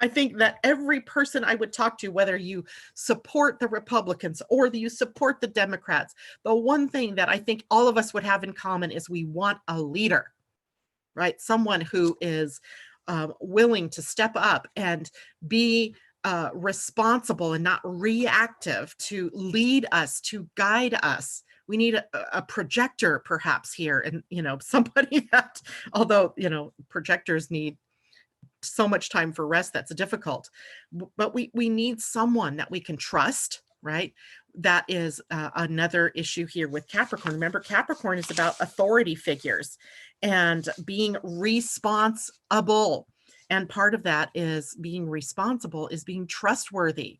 I think that every person I would talk to, whether you support the Republicans or you support the Democrats, the one thing that I think all of us would have in common is we want a leader, right? Someone who is willing to step up and be responsible and not reactive, to lead us, to guide us. We need a projector perhaps here, and, you know, somebody that, although, you know, projectors need so much time for rest, that's difficult. But we need someone that we can trust, right? that is another issue here with Capricorn. Remember, Capricorn is about authority figures and being responsible. And part of that is being responsible is being trustworthy.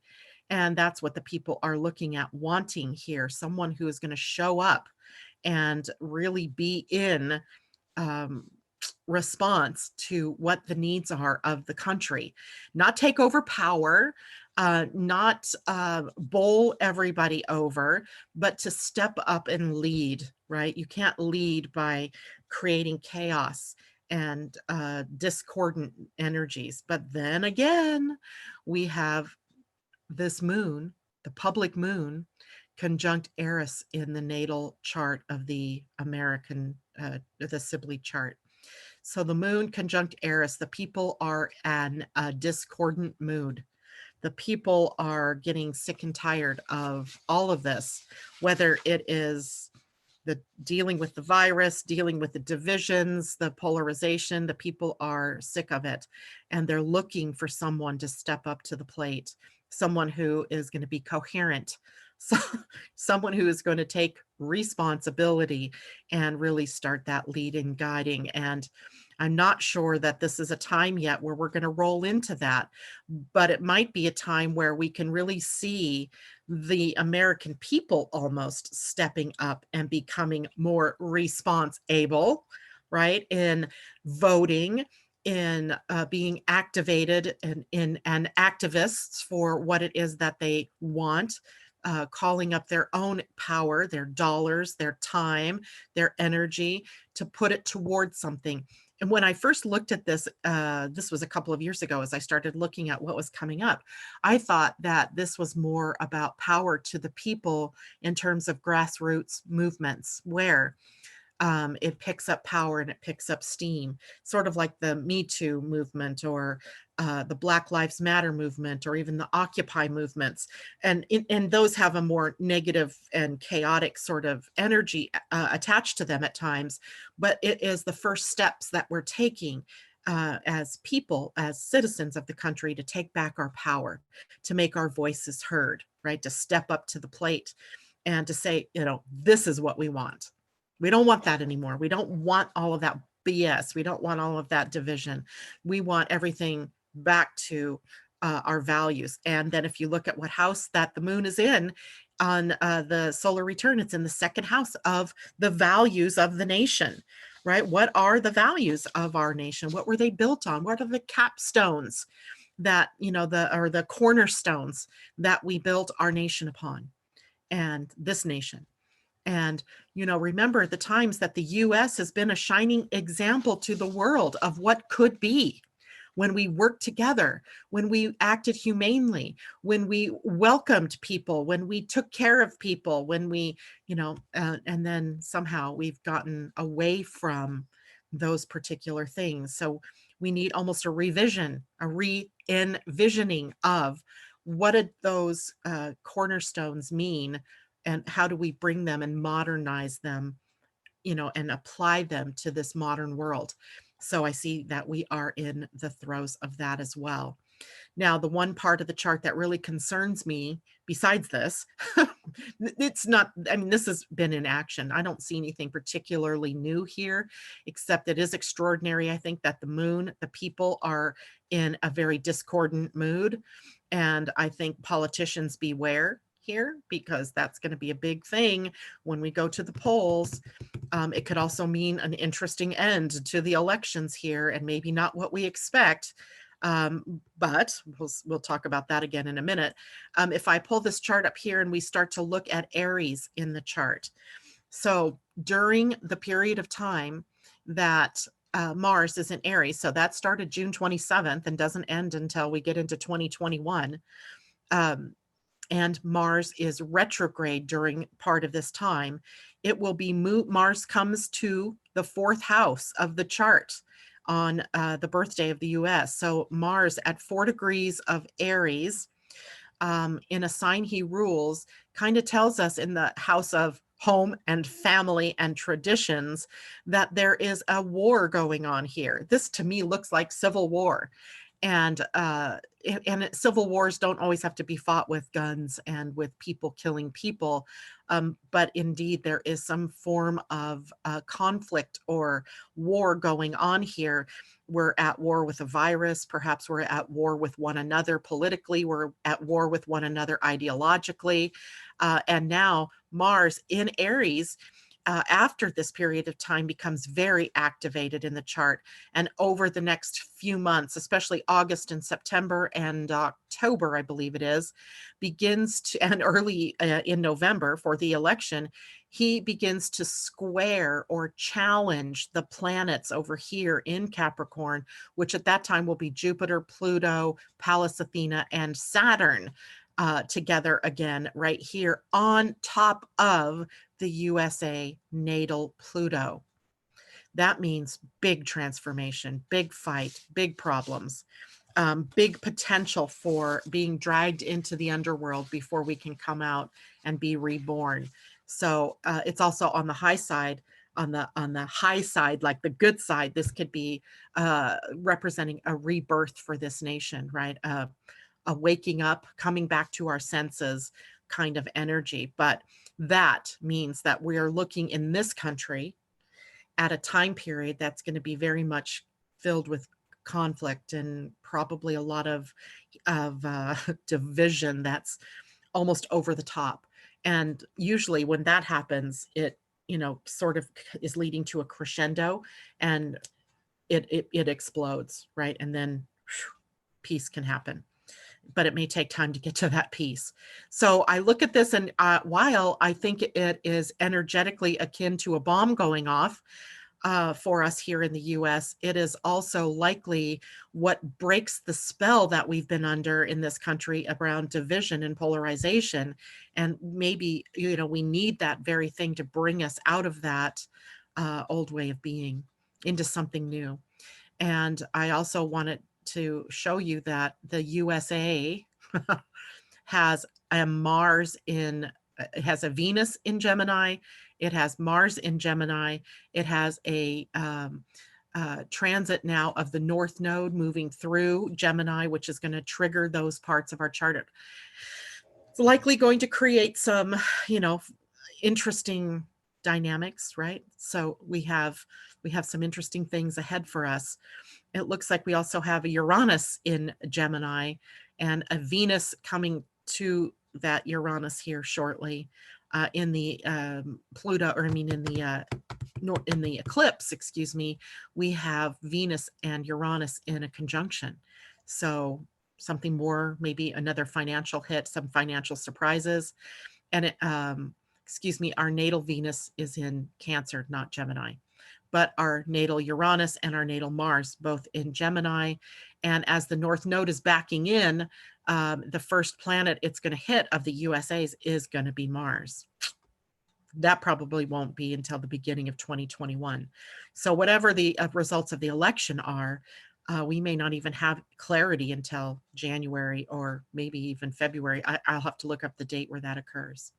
And that's what the people are looking at, wanting here, someone who is going to show up and really be in response to what the needs are of the country, not take over power, not bowl everybody over, but to step up and lead, right? You can't lead by creating chaos and discordant energies. But then again, we have this moon, the public moon, conjunct Eris in the natal chart of the American, the Sibley chart. So the moon conjunct Eris, the people are in a discordant mood. The people are getting sick and tired of all of this, whether it is the dealing with the virus, dealing with the divisions, the polarization. The people are sick of it, and they're looking for someone to step up to the plate, someone who is going to be coherent, so someone who is going to take responsibility and really start that lead and guiding. And I'm not sure that this is a time yet where we're going to roll into that, but it might be a time where we can really see the American people almost stepping up and becoming more responsible, right? In voting, in being activated and activists for what it is that they want, calling up their own power, their dollars, their time, their energy to put it towards something. And when I first looked at this, this was a couple of years ago, as I started looking at what was coming up, I thought that this was more about power to the people in terms of grassroots movements, where it picks up power and it picks up steam, sort of like the Me Too movement, or the Black Lives Matter movement, or even the Occupy movements. And those have a more negative and chaotic sort of energy attached to them at times. But it is the first steps that we're taking as people, as citizens of the country, to take back our power, to make our voices heard, right? To step up to the plate and to say, you know, this is what we want. We don't want that anymore. We don't want all of that BS. We don't want all of that division. We want everything back to our values. And then if you look at what house that the moon is in on the solar return, it's in the second house of the values of the nation, right? What are the values of our nation? What were they built on? What are the capstones that, you know, the cornerstones that we built our nation upon, and this nation? And, you know, remember the times that the US has been a shining example to the world of what could be when we worked together, when we acted humanely, when we welcomed people, when we took care of people, when we, you know, and then somehow we've gotten away from those particular things. So we need almost a revision, a re-envisioning of what did those cornerstones mean, and how do we bring them and modernize them, you know, and apply them to this modern world. So I see that we are in the throes of that as well. Now, the one part of the chart that really concerns me, besides this, it's not, I mean, this has been in action. I don't see anything particularly new here, except it is extraordinary. I think that the moon, the people are in a very discordant mood. And I think politicians beware here, because that's going to be a big thing when we go to the polls. It could also mean an interesting end to the elections here, and maybe not what we expect. But we'll talk about that again in a minute. If I pull this chart up here and we start to look at Aries in the chart. So during the period of time that Mars is in Aries, so that started June 27th and doesn't end until we get into 2021. And Mars is retrograde during part of this time. It will be Mars comes to the fourth house of the chart on the birthday of the US. So Mars at 4 degrees of Aries, in a sign he rules, kind of tells us in the house of home and family and traditions that there is a war going on here. This to me looks like civil war. And civil wars don't always have to be fought with guns and with people killing people. But indeed, there is some form of conflict or war going on here. We're at war with a virus. Perhaps we're at war with one another politically. We're at war with one another ideologically. And now Mars in Aries, after this period of time, becomes very activated in the chart. And over the next few months, especially August and September and October, I believe it is, begins to, and early in November for the election, he begins to square or challenge the planets over here in Capricorn, which at that time will be Jupiter, Pluto, Pallas Athena, and Saturn together again right here on top of the USA natal Pluto. That means big transformation, big fight, big problems, big potential for being dragged into the underworld before we can come out and be reborn. So it's also on the high side, on the high side, like the good side. This could be representing a rebirth for this nation, right? A waking up, coming back to our senses kind of energy. But that means that we are looking in this country at a time period that's going to be very much filled with conflict and probably a lot of division that's almost over the top. And usually when that happens, it, you know, sort of is leading to a crescendo and it explodes, right? And then whew, peace can happen. But it may take time to get to that piece. So I look at this, and while I think it is energetically akin to a bomb going off for us here in the US, it is also likely what breaks the spell that we've been under in this country around division and polarization. And maybe, you know, we need that very thing to bring us out of that old way of being into something new. And I also wanted to show you that the USA has a Mars in, it has a Venus in Gemini, it has Mars in Gemini, it has a transit now of the North Node moving through Gemini, which is going to trigger those parts of our chart. It's likely going to create some, you know, interesting dynamics, right? So we have some interesting things ahead for us. It looks like we also have a Uranus in Gemini and a Venus coming to that Uranus here shortly in the Pluto, or I mean in the eclipse, excuse me, we have Venus and Uranus in a conjunction. So something more, maybe another financial hit, some financial surprises. And it, excuse me, our natal Venus is in Cancer, not Gemini, but our natal Uranus and our natal Mars, both in Gemini. And as the North Node is backing in, the first planet it's going to hit of the USA's is going to be Mars. That probably won't be until the beginning of 2021. So whatever the results of the election are, we may not even have clarity until January or maybe even February. I'll have to look up the date where that occurs.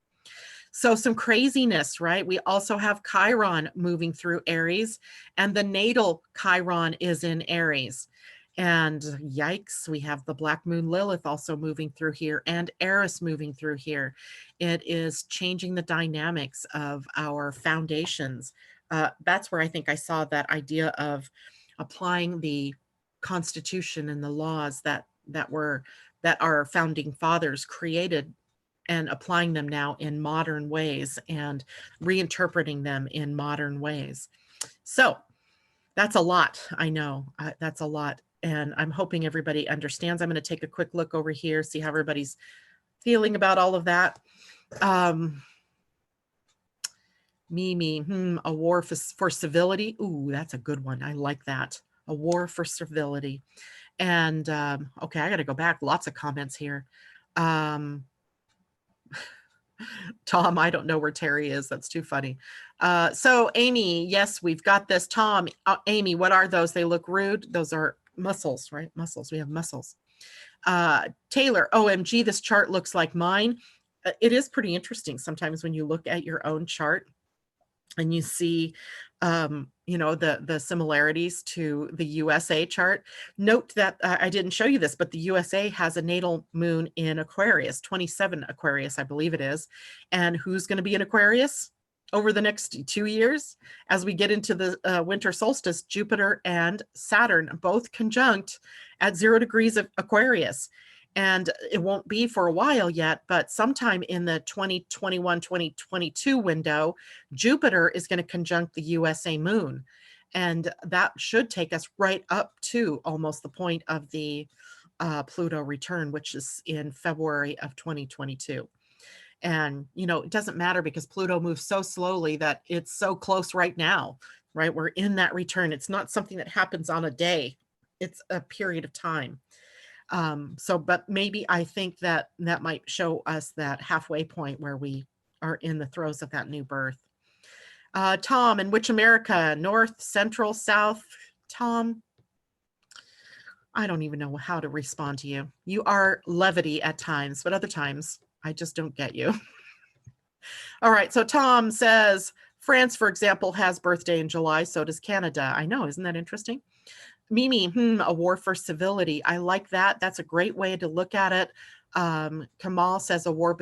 So some craziness, right? We also have Chiron moving through Aries, and the natal Chiron is in Aries. And yikes, we have the Black Moon Lilith also moving through here, and Eris moving through here. It is changing the dynamics of our foundations. That's where I think I saw that idea of applying the Constitution and the laws that our founding fathers created, and applying them now in modern ways and reinterpreting them in modern ways. So that's a lot. I know that's a lot. And I'm hoping everybody understands. I'm going to take a quick look over here, see how everybody's feeling about all of that. Mimi, a war for civility. Ooh, that's a good one. I like that. A war for civility. And okay, I got to go back. Lots of comments here. Tom, I don't know where Terry is. That's too funny. So Amy, yes, we've got this. Tom, Amy, what are those? They look rude. Those are muscles, right? Muscles. We have muscles. Taylor, OMG, this chart looks like mine. It is pretty interesting sometimes when you look at your own chart and you see, you know, the similarities to the USA chart. Note that I didn't show you this, but the USA has a natal moon in Aquarius, 27 Aquarius, I believe it is. And who's going to be in Aquarius over the next 2 years? As we get into the winter solstice, Jupiter and Saturn both conjunct at 0 degrees of Aquarius. And it won't be for a while yet, but sometime in the 2021-2022 window, Jupiter is going to conjunct the USA moon. And that should take us right up to almost the point of the Pluto return, which is in February of 2022. And, you know, it doesn't matter because Pluto moves so slowly that it's so close right now, right? We're in that return. It's not something that happens on a day. It's a period of time. But maybe I think that that might show us that halfway point where we are in the throes of that new birth. Tom, in which America? North, Central, South? Tom, I don't even know how to respond to you. You are levity at times, but other times I just don't get you. All right, so Tom says, France, for example, has birthday in July, so does Canada. I know, isn't that interesting? Mimi, a war for civility. I like that. That's a great way to look at it. Kamal says a war,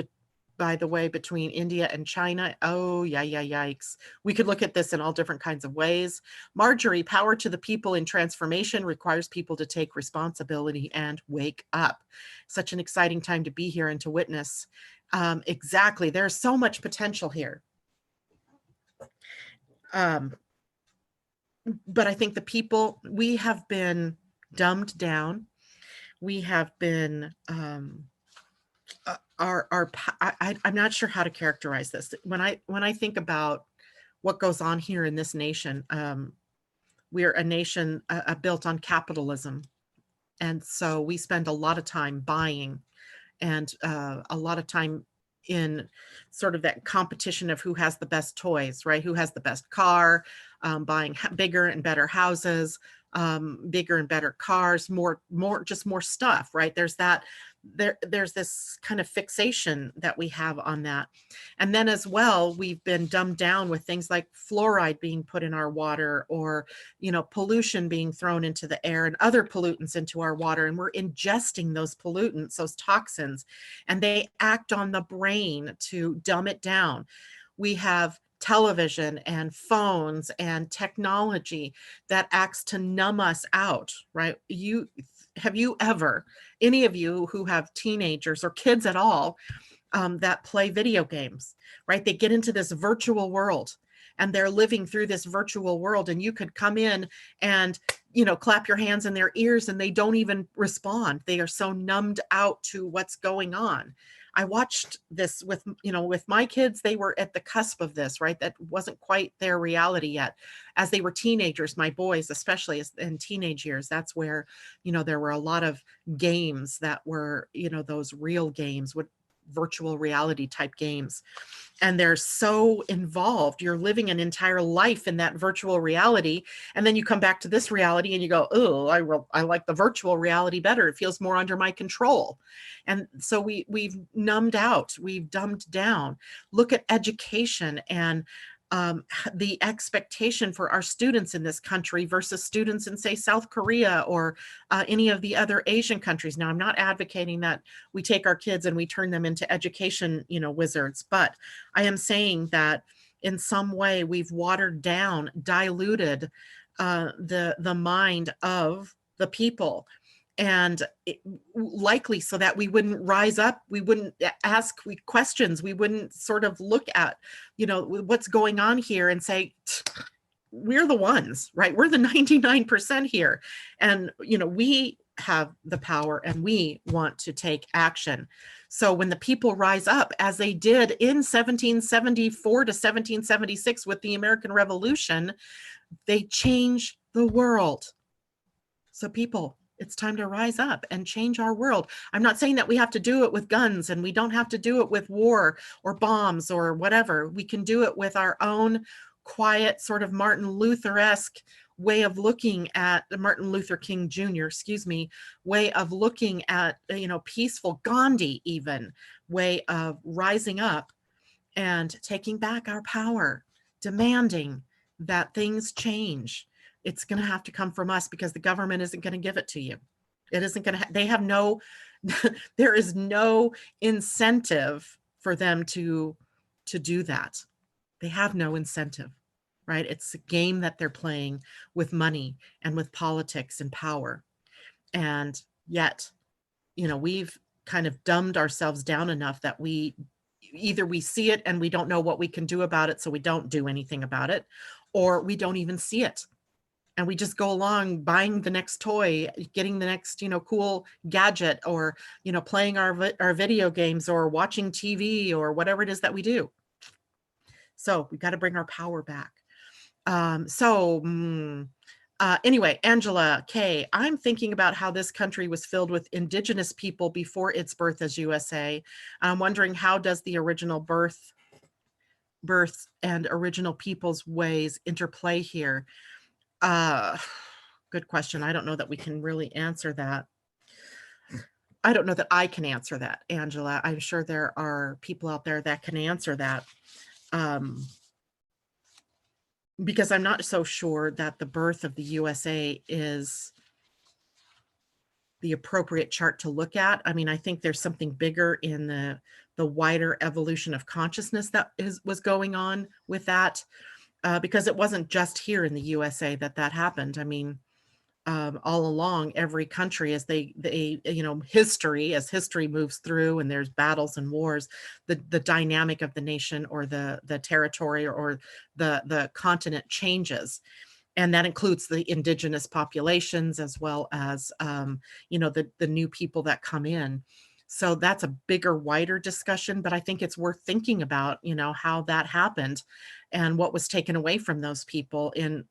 by the way, between India and China. Oh, yeah, yikes. We could look at this in all different kinds of ways. Marjorie, power to the people in transformation requires people to take responsibility and wake up. Such an exciting time to be here and to witness. Exactly. There's so much potential here. But I think the people, we have been dumbed down. We have been, I'm not sure how to characterize this. When I think about what goes on here in this nation, we're a nation built on capitalism. And so we spend a lot of time buying and a lot of time in sort of that competition of who has the best toys, right? Who has the best car, buying bigger and better houses, bigger and better cars, more stuff, right? There's this kind of fixation that we have on that. And then as well, we've been dumbed down with things like fluoride being put in our water, or, you know, pollution being thrown into the air and other pollutants into our water. And we're ingesting those pollutants, those toxins, and they act on the brain to dumb it down. We have television and phones and technology that acts to numb us out, right? Have you ever, any of you who have teenagers or kids at all, that play video games, right? They get into this virtual world and they're living through this virtual world, and you could come in and, you know, clap your hands in their ears and they don't even respond. They are so numbed out to what's going on. I watched this with my kids. They were at the cusp of this, right? That wasn't quite their reality yet. As they were teenagers, my boys, especially in teenage years, that's where, you know, there were a lot of games that were, you know, those real games, with virtual reality type games. And they're so involved. You're living an entire life in that virtual reality. And then you come back to this reality and you go, oh, I like the virtual reality better. It feels more under my control. And so we've numbed out, we've dumbed down. Look at education and the expectation for our students in this country versus students in, say, South Korea or any of the other Asian countries. Now, I'm not advocating that we take our kids and we turn them into education, you know, wizards, but I am saying that in some way we've watered down, diluted the mind of the people. And likely so that we wouldn't rise up, we wouldn't ask questions, we wouldn't sort of look at, you know, what's going on here and say, we're the ones, right? We're the 99% here. And, you know, we have the power and we want to take action. So when the people rise up, as they did in 1774 to 1776 with the American Revolution, they change the world. So people, it's time to rise up and change our world. I'm not saying that we have to do it with guns, and we don't have to do it with war or bombs or whatever. We can do it with our own quiet, sort of Martin Luther-esque way of looking at Martin Luther King Jr., way of looking at, you know, peaceful Gandhi even way of rising up and taking back our power demanding that things change, it's going to have to come from us, because the government isn't going to give it to you. It isn't going to, they have no, there is no incentive for them to do that. They have no incentive, right? It's a game that they're playing with money and with politics and power. And yet, you know, we've kind of dumbed ourselves down enough that we see it and we don't know what we can do about it, so we don't do anything about it, or we don't even see it. And we just go along buying the next toy, getting the next, you know, cool gadget, or, you know, playing our video games, or watching TV, or whatever it is that we do. So we got to bring our power back. Anyway, Angela K, I'm thinking about how this country was filled with indigenous people before its birth as USA. I'm wondering, how does the original birth and original people's ways interplay here? Good question. I don't know that we can really answer that. I don't know that I can answer that, Angela. I'm sure there are people out there that can answer that. Because I'm not so sure that the birth of the USA is the appropriate chart to look at. I mean, I think there's something bigger in the wider evolution of consciousness that was going on with that, because it wasn't just here in the USA that happened. I mean, all along, every country, as they you know, as history moves through and there's battles and wars, the dynamic of the nation, or the territory, or the continent changes. And that includes the indigenous populations, as well as, you know, the new people that come in. So that's a bigger, wider discussion, but I think it's worth thinking about, you know, how that happened and what was taken away from those people in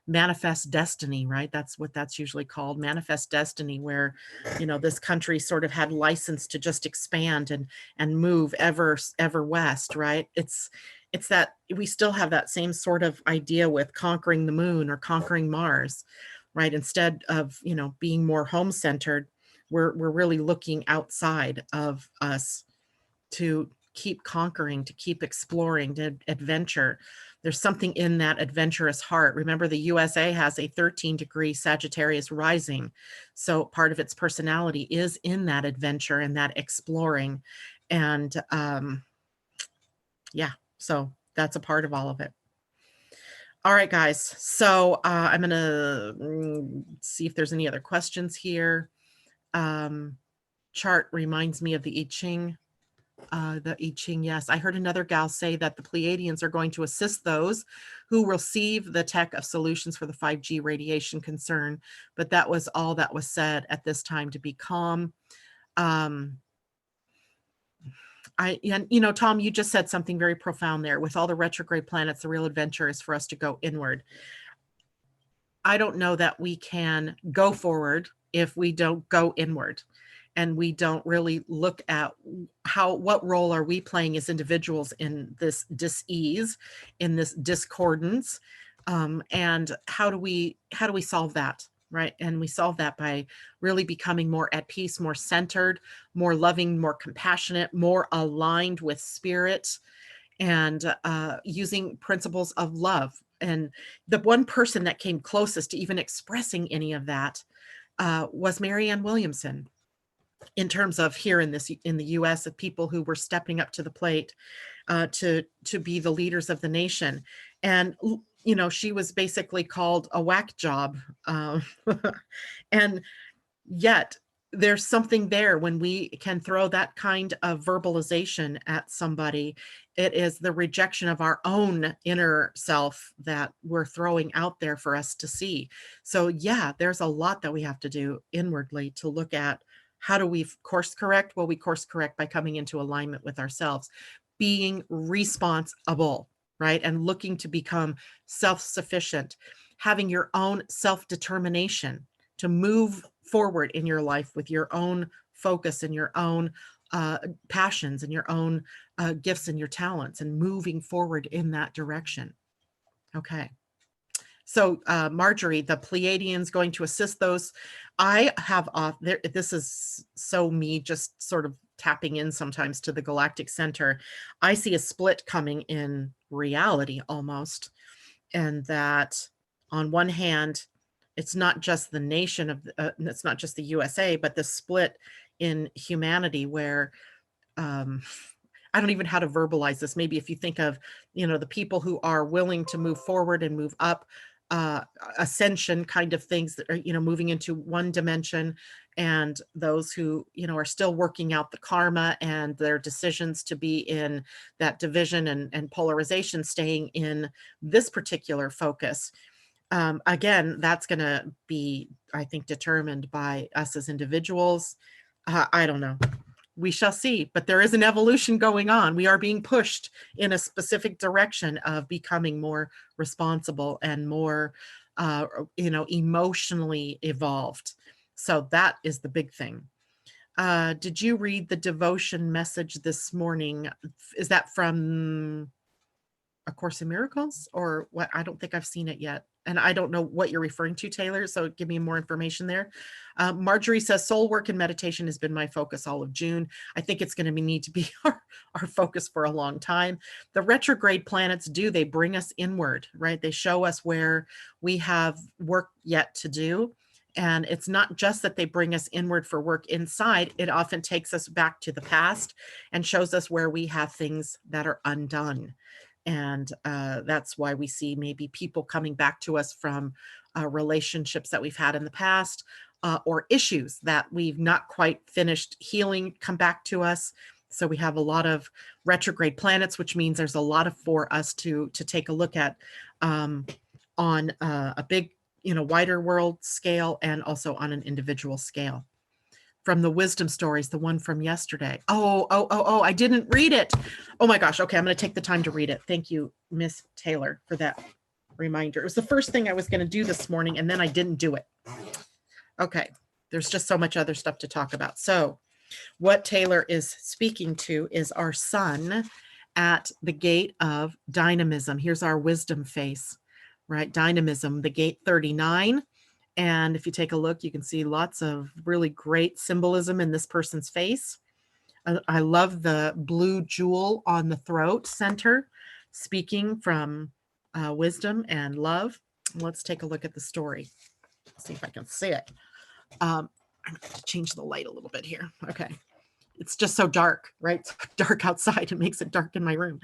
manifest destiny, right? That's what that's usually called, manifest destiny, where, you know, this country sort of had license to just expand and move ever west, right? It's that we still have that same sort of idea with conquering the moon or conquering Mars, right? Instead of, you know, being more home-centered, we're really looking outside of us to keep conquering, to keep exploring, to adventure. There's something in that adventurous heart. Remember, the USA has a 13-degree Sagittarius rising. So part of its personality is in that adventure and that exploring. And yeah, so that's a part of all of it. All right, guys. So I'm going to see if there's any other questions here. Chart reminds me of the I Ching. The I Ching, yes. I heard another gal say that the Pleiadians are going to assist those who receive the tech of solutions for the 5G radiation concern, but that was all that was said at this time, to be calm. And you know, Tom, you just said something very profound there. With all the retrograde planets, the real adventure is for us to go inward. I don't know that we can go forward if we don't go inward. And we don't really look at what role are we playing as individuals in this dis-ease, in this discordance, and how do we solve that, right? And we solve that by really becoming more at peace, more centered, more loving, more compassionate, more aligned with spirit, and using principles of love. And the one person that came closest to even expressing any of that was Marianne Williamson, in terms of here in the US, of people who were stepping up to the plate to be the leaders of the nation. And, you know, she was basically called a whack job. And yet there's something there when we can throw that kind of verbalization at somebody. It is the rejection of our own inner self that we're throwing out there for us to see. So yeah, there's a lot that we have to do inwardly to look at. How do we course correct? Well, we course correct by coming into alignment with ourselves, being responsible, right? And looking to become self-sufficient, having your own self-determination to move forward in your life with your own focus and your own passions and your own gifts and your talents, and moving forward in that direction. Okay. So Marjorie, the Pleiadians going to assist those. I have this is so me just sort of tapping in sometimes to the galactic center. I see a split coming in reality almost. And that on one hand, it's not just the nation of, it's not just the USA, but the split in humanity where, I don't even know how to verbalize this. Maybe if you think of, the people who are willing to move forward and move up, ascension kind of things that are, moving into one dimension, and those who, are still working out the karma and their decisions to be in that division and polarization, staying in this particular focus. Again, that's going to be, I think, determined by us as individuals. I don't know. We shall see, but there is an evolution going on. We are being pushed in a specific direction of becoming more responsible and more, emotionally evolved. So that is the big thing. Did you read the devotion message this morning? Is that from A Course in Miracles or what? I don't think I've seen it yet. And I don't know what you're referring to, Taylor. So give me more information there. Marjorie says, soul work and meditation has been my focus all of June. I think it's going to need to be our focus for a long time. The retrograde planets they bring us inward, right? They show us where we have work yet to do. And it's not just that they bring us inward for work inside. It often takes us back to the past and shows us where we have things that are undone. And that's why we see maybe people coming back to us from relationships that we've had in the past, or issues that we've not quite finished healing come back to us. So we have a lot of retrograde planets, which means there's a lot for us to take a look at on a big, wider world scale, and also on an individual scale. From the wisdom stories, the one from yesterday. Oh, I didn't read it. Oh my gosh. Okay, I'm going to take the time to read it. Thank you, Miss Taylor, for that reminder. It was the first thing I was going to do this morning, and then I didn't do it. Okay, there's just so much other stuff to talk about. So what Taylor is speaking to is our sun at the gate of dynamism. Here's our wisdom face, right? Dynamism, the gate 39. And if you take a look, you can see lots of really great symbolism in this person's face. I love the blue jewel on the throat center, speaking from wisdom and love. Let's take a look at the story. See if I can see it. I'm going to change the light a little bit here. Okay. It's just so dark, right? It's dark outside. It makes it dark in my room.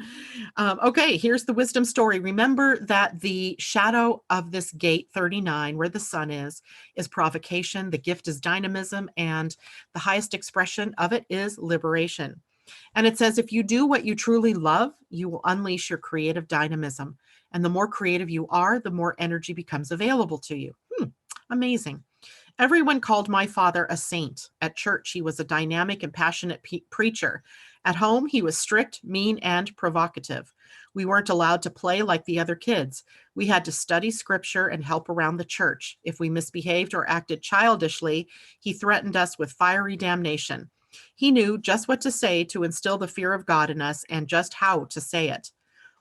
Okay, here's the wisdom story. Remember that the shadow of this gate 39, where the sun is provocation. The gift is dynamism, and the highest expression of it is liberation. And it says, if you do what you truly love, you will unleash your creative dynamism. And the more creative you are, the more energy becomes available to you. Amazing. Everyone called my father a saint. At church, he was a dynamic and passionate preacher. At home, he was strict, mean, and provocative. We weren't allowed to play like the other kids. We had to study scripture and help around the church. If we misbehaved or acted childishly, he threatened us with fiery damnation. He knew just what to say to instill the fear of God in us, and just how to say it.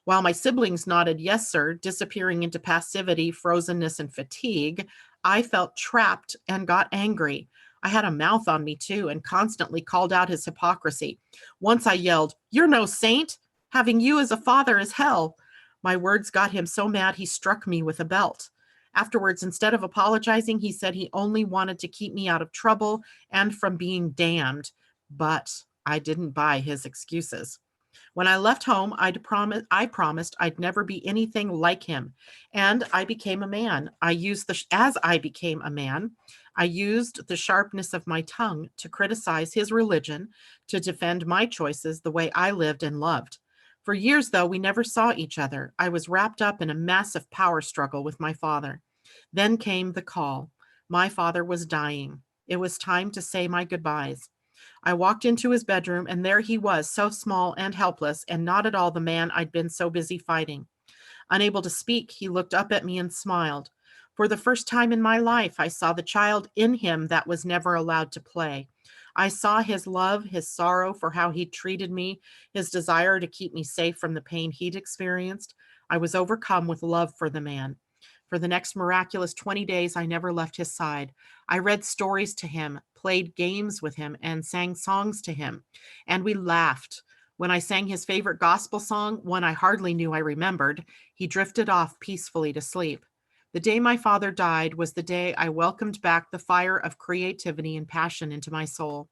While my siblings nodded yes, sir, disappearing into passivity, frozenness, and fatigue, I felt trapped and got angry. I had a mouth on me too, and constantly called out his hypocrisy. Once I yelled, "You're no saint. Having you as a father is hell." My words got him so mad he struck me with a belt. Afterwards, instead of apologizing, he said he only wanted to keep me out of trouble and from being damned. But I didn't buy his excuses. When I left home, I promised I'd never be anything like him. And I became a man. As I became a man, I used the sharpness of my tongue to criticize his religion, to defend my choices, the way I lived and loved. For years, though, we never saw each other. I was wrapped up in a massive power struggle with my father. Then came the call. My father was dying. It was time to say my goodbyes. I walked into his bedroom, and there he was, so small and helpless, and not at all the man I'd been so busy fighting. Unable to speak, he looked up at me and smiled. For the first time in my life, I saw the child in him that was never allowed to play. I saw his love, his sorrow for how he'd treated me, his desire to keep me safe from the pain he'd experienced. I was overcome with love for the man. For the next miraculous 20 days, I never left his side. I read stories to him, played games with him, and sang songs to him. And we laughed. When I sang his favorite gospel song, one I hardly knew I remembered, he drifted off peacefully to sleep. The day my father died was the day I welcomed back the fire of creativity and passion into my soul.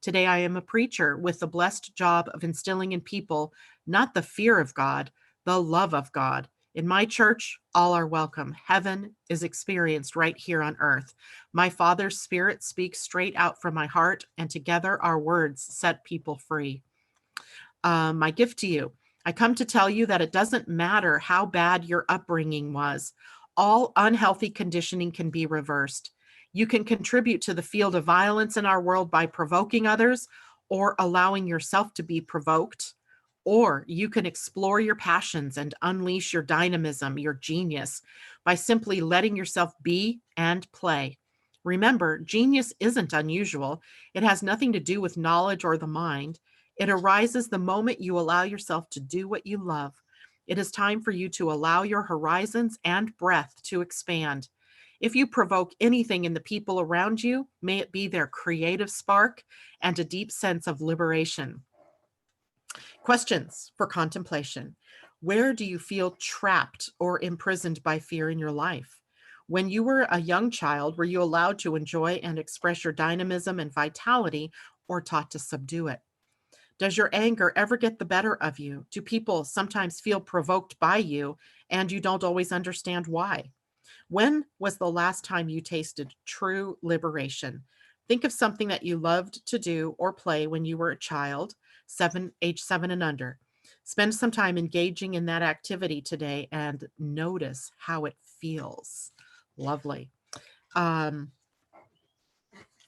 Today I am a preacher with the blessed job of instilling in people not the fear of God, the love of God. In my church, all are welcome. Heaven is experienced right here on earth. My Father's Spirit speaks straight out from my heart, and together our words set people free. My gift to you. I come to tell you that it doesn't matter how bad your upbringing was. All unhealthy conditioning can be reversed. You can contribute to the field of violence in our world by provoking others or allowing yourself to be provoked. Or you can explore your passions and unleash your dynamism, your genius, by simply letting yourself be and play. Remember, genius isn't unusual. It has nothing to do with knowledge or the mind. It arises the moment you allow yourself to do what you love. It is time for you to allow your horizons and breath to expand. If you provoke anything in the people around you, may it be their creative spark and a deep sense of liberation. Questions for contemplation. Where do you feel trapped or imprisoned by fear in your life? When you were a young child, were you allowed to enjoy and express your dynamism and vitality or taught to subdue it? Does your anger ever get the better of you? Do people sometimes feel provoked by you and you don't always understand why? When was the last time you tasted true liberation? Think of something that you loved to do or play when you were a child, age 7 and under. Spend some time engaging in that activity today and notice how it feels. Lovely. Let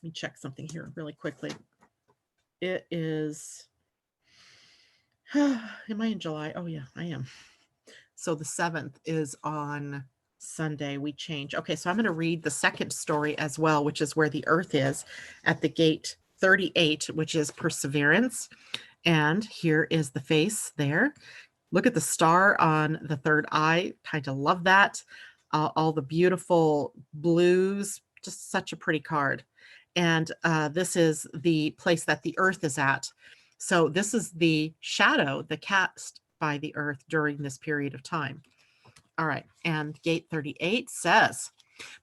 me check something here really quickly. It is, am I in July? Oh yeah, I am. So the 7th is on Sunday. We change. Okay, so I'm going to read the second story as well, which is where the Earth is at the gate 38, which is Perseverance. And here is the face there. Look at the star on the third eye. Kind of love that. All the beautiful blues. Just such a pretty card. And this is the place that the Earth is at. So this is the shadow, the cast by the Earth during this period of time. All right. And gate 38 says,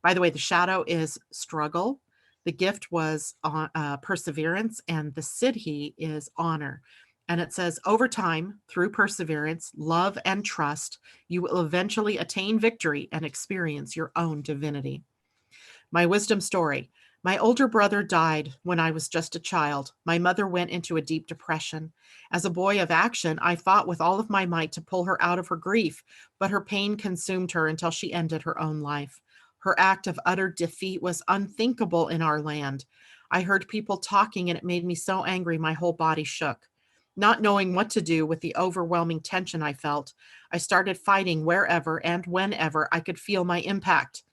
by the way, the shadow is struggle. The gift was perseverance, and the siddhi is honor. And it says, over time, through perseverance, love, and trust, you will eventually attain victory and experience your own divinity. My wisdom story. My older brother died when I was just a child. My mother went into a deep depression. As a boy of action, I fought with all of my might to pull her out of her grief, but her pain consumed her until she ended her own life. Her act of utter defeat was unthinkable in our land. I heard people talking, and it made me so angry my whole body shook. Not knowing what to do with the overwhelming tension I felt, I started fighting wherever and whenever I could feel my impact.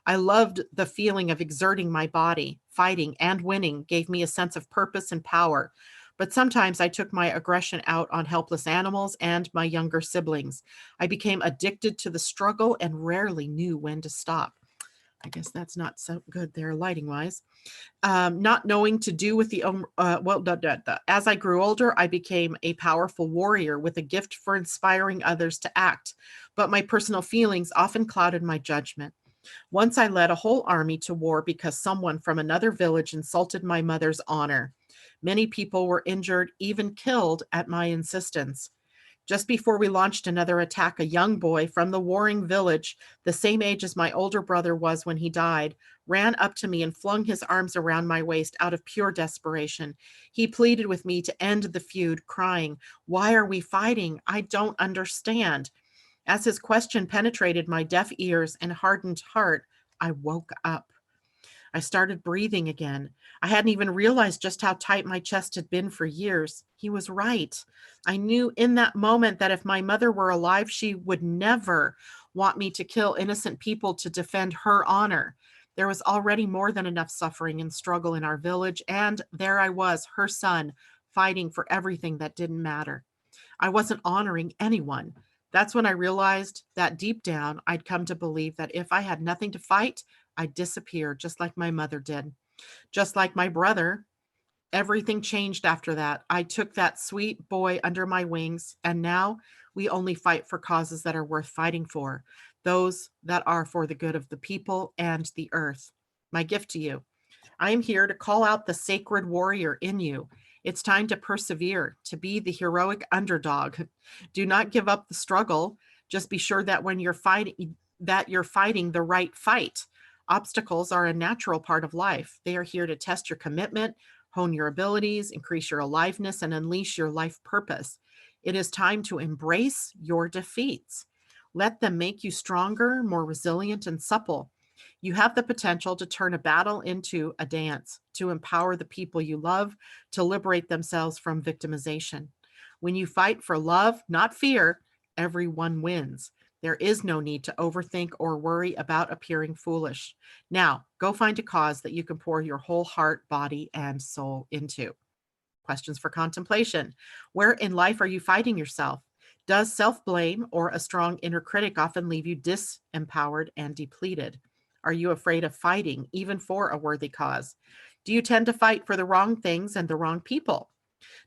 I loved the feeling of exerting my body. Fighting and winning gave me a sense of purpose and power. But sometimes I took my aggression out on helpless animals and my younger siblings. I became addicted to the struggle and rarely knew when to stop. I guess that's not so good there, lighting wise. Not knowing to do with as I grew older, I became a powerful warrior with a gift for inspiring others to act. But my personal feelings often clouded my judgment. Once I led a whole army to war because someone from another village insulted my mother's honor. Many people were injured, even killed at my insistence. Just before we launched another attack, a young boy from the warring village, the same age as my older brother was when he died, ran up to me and flung his arms around my waist out of pure desperation. He pleaded with me to end the feud, crying, "Why are we fighting? I don't understand." As his question penetrated my deaf ears and hardened heart, I woke up. I started breathing again. I hadn't even realized just how tight my chest had been for years. He was right. I knew in that moment that if my mother were alive, she would never want me to kill innocent people to defend her honor. There was already more than enough suffering and struggle in our village, and there I was, her son, fighting for everything that didn't matter. I wasn't honoring anyone. That's when I realized that deep down, I'd come to believe that if I had nothing to fight, I'd disappear just like my mother did. Just like my brother, Everything changed after that. I took that sweet boy under my wings, and now we only fight for causes that are worth fighting for, those that are for the good of the people and the earth. My gift to you: I am here to call out the sacred warrior in you. It's time to persevere, to be the heroic underdog. Do not give up the struggle. Just be sure that when you're fighting the right fight. Obstacles are a natural part of life. They are here to test your commitment, hone your abilities, increase your aliveness, and unleash your life purpose. It is time to embrace your defeats. Let them make you stronger, more resilient, and supple. You have the potential to turn a battle into a dance, to empower the people you love, to liberate themselves from victimization. When you fight for love, not fear, everyone wins. There is no need to overthink or worry about appearing foolish. Now, go find a cause that you can pour your whole heart, body, and soul into. Questions for contemplation. Where in life are you fighting yourself? Does self-blame or a strong inner critic often leave you disempowered and depleted? Are you afraid of fighting, even for a worthy cause? Do you tend to fight for the wrong things and the wrong people?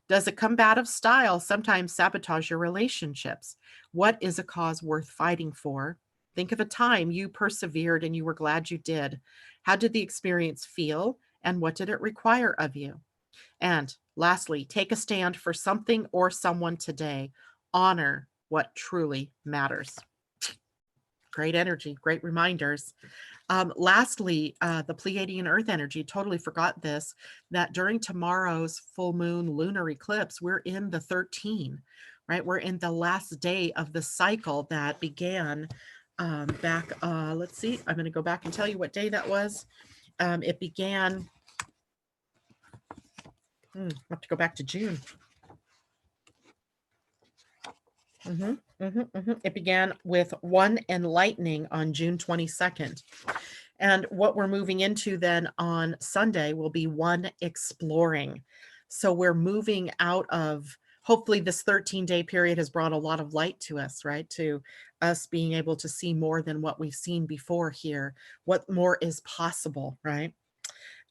Does a combative style sometimes sabotage your relationships? What is a cause worth fighting for? Think of a time you persevered and you were glad you did. How did the experience feel, and what did it require of you? And lastly, take a stand for something or someone today. Honor what truly matters. Great energy, great reminders. Lastly, the Pleiadian-Earth energy, totally forgot this, that during tomorrow's full moon lunar eclipse, we're in the 13, right? We're in the last day of the cycle that began back, let's see, I'm going to go back and tell you what day that was. It began, I have to go back to June. It began with one enlightening on June 22nd. And what we're moving into then on Sunday will be one exploring. So we're moving out of, hopefully this 13-day period has brought a lot of light to us, right? To us being able to see more than what we've seen before here, what more is possible, right?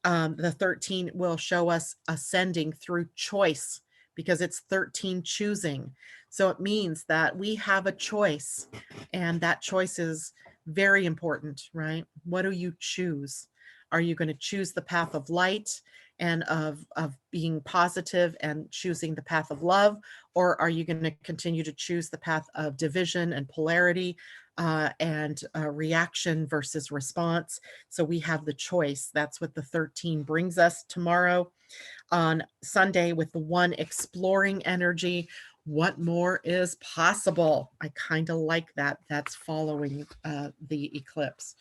The 13 will show us ascending through choice, because it's 13 choosing. So it means that we have a choice, and that choice is very important, right? What do you choose? Are you going to choose the path of light and of being positive and choosing the path of love? Or are you going to continue to choose the path of division and polarity and reaction versus response? So we have the choice. That's what the 13 brings us tomorrow. On Sunday with the one exploring energy, what more is possible? I kind of like that. That's following the eclipse.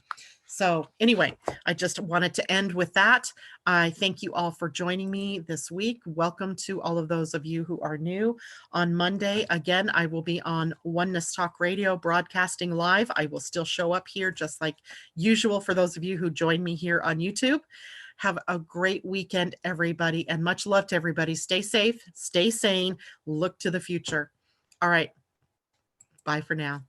So anyway, I just wanted to end with that. I thank you all for joining me this week. Welcome to all of those of you who are new. On Monday, again, I will be on Oneness Talk Radio broadcasting live. I will still show up here just like usual for those of you who join me here on YouTube. Have a great weekend, everybody, and much love to everybody. Stay safe, stay sane, look to the future. All right. Bye for now.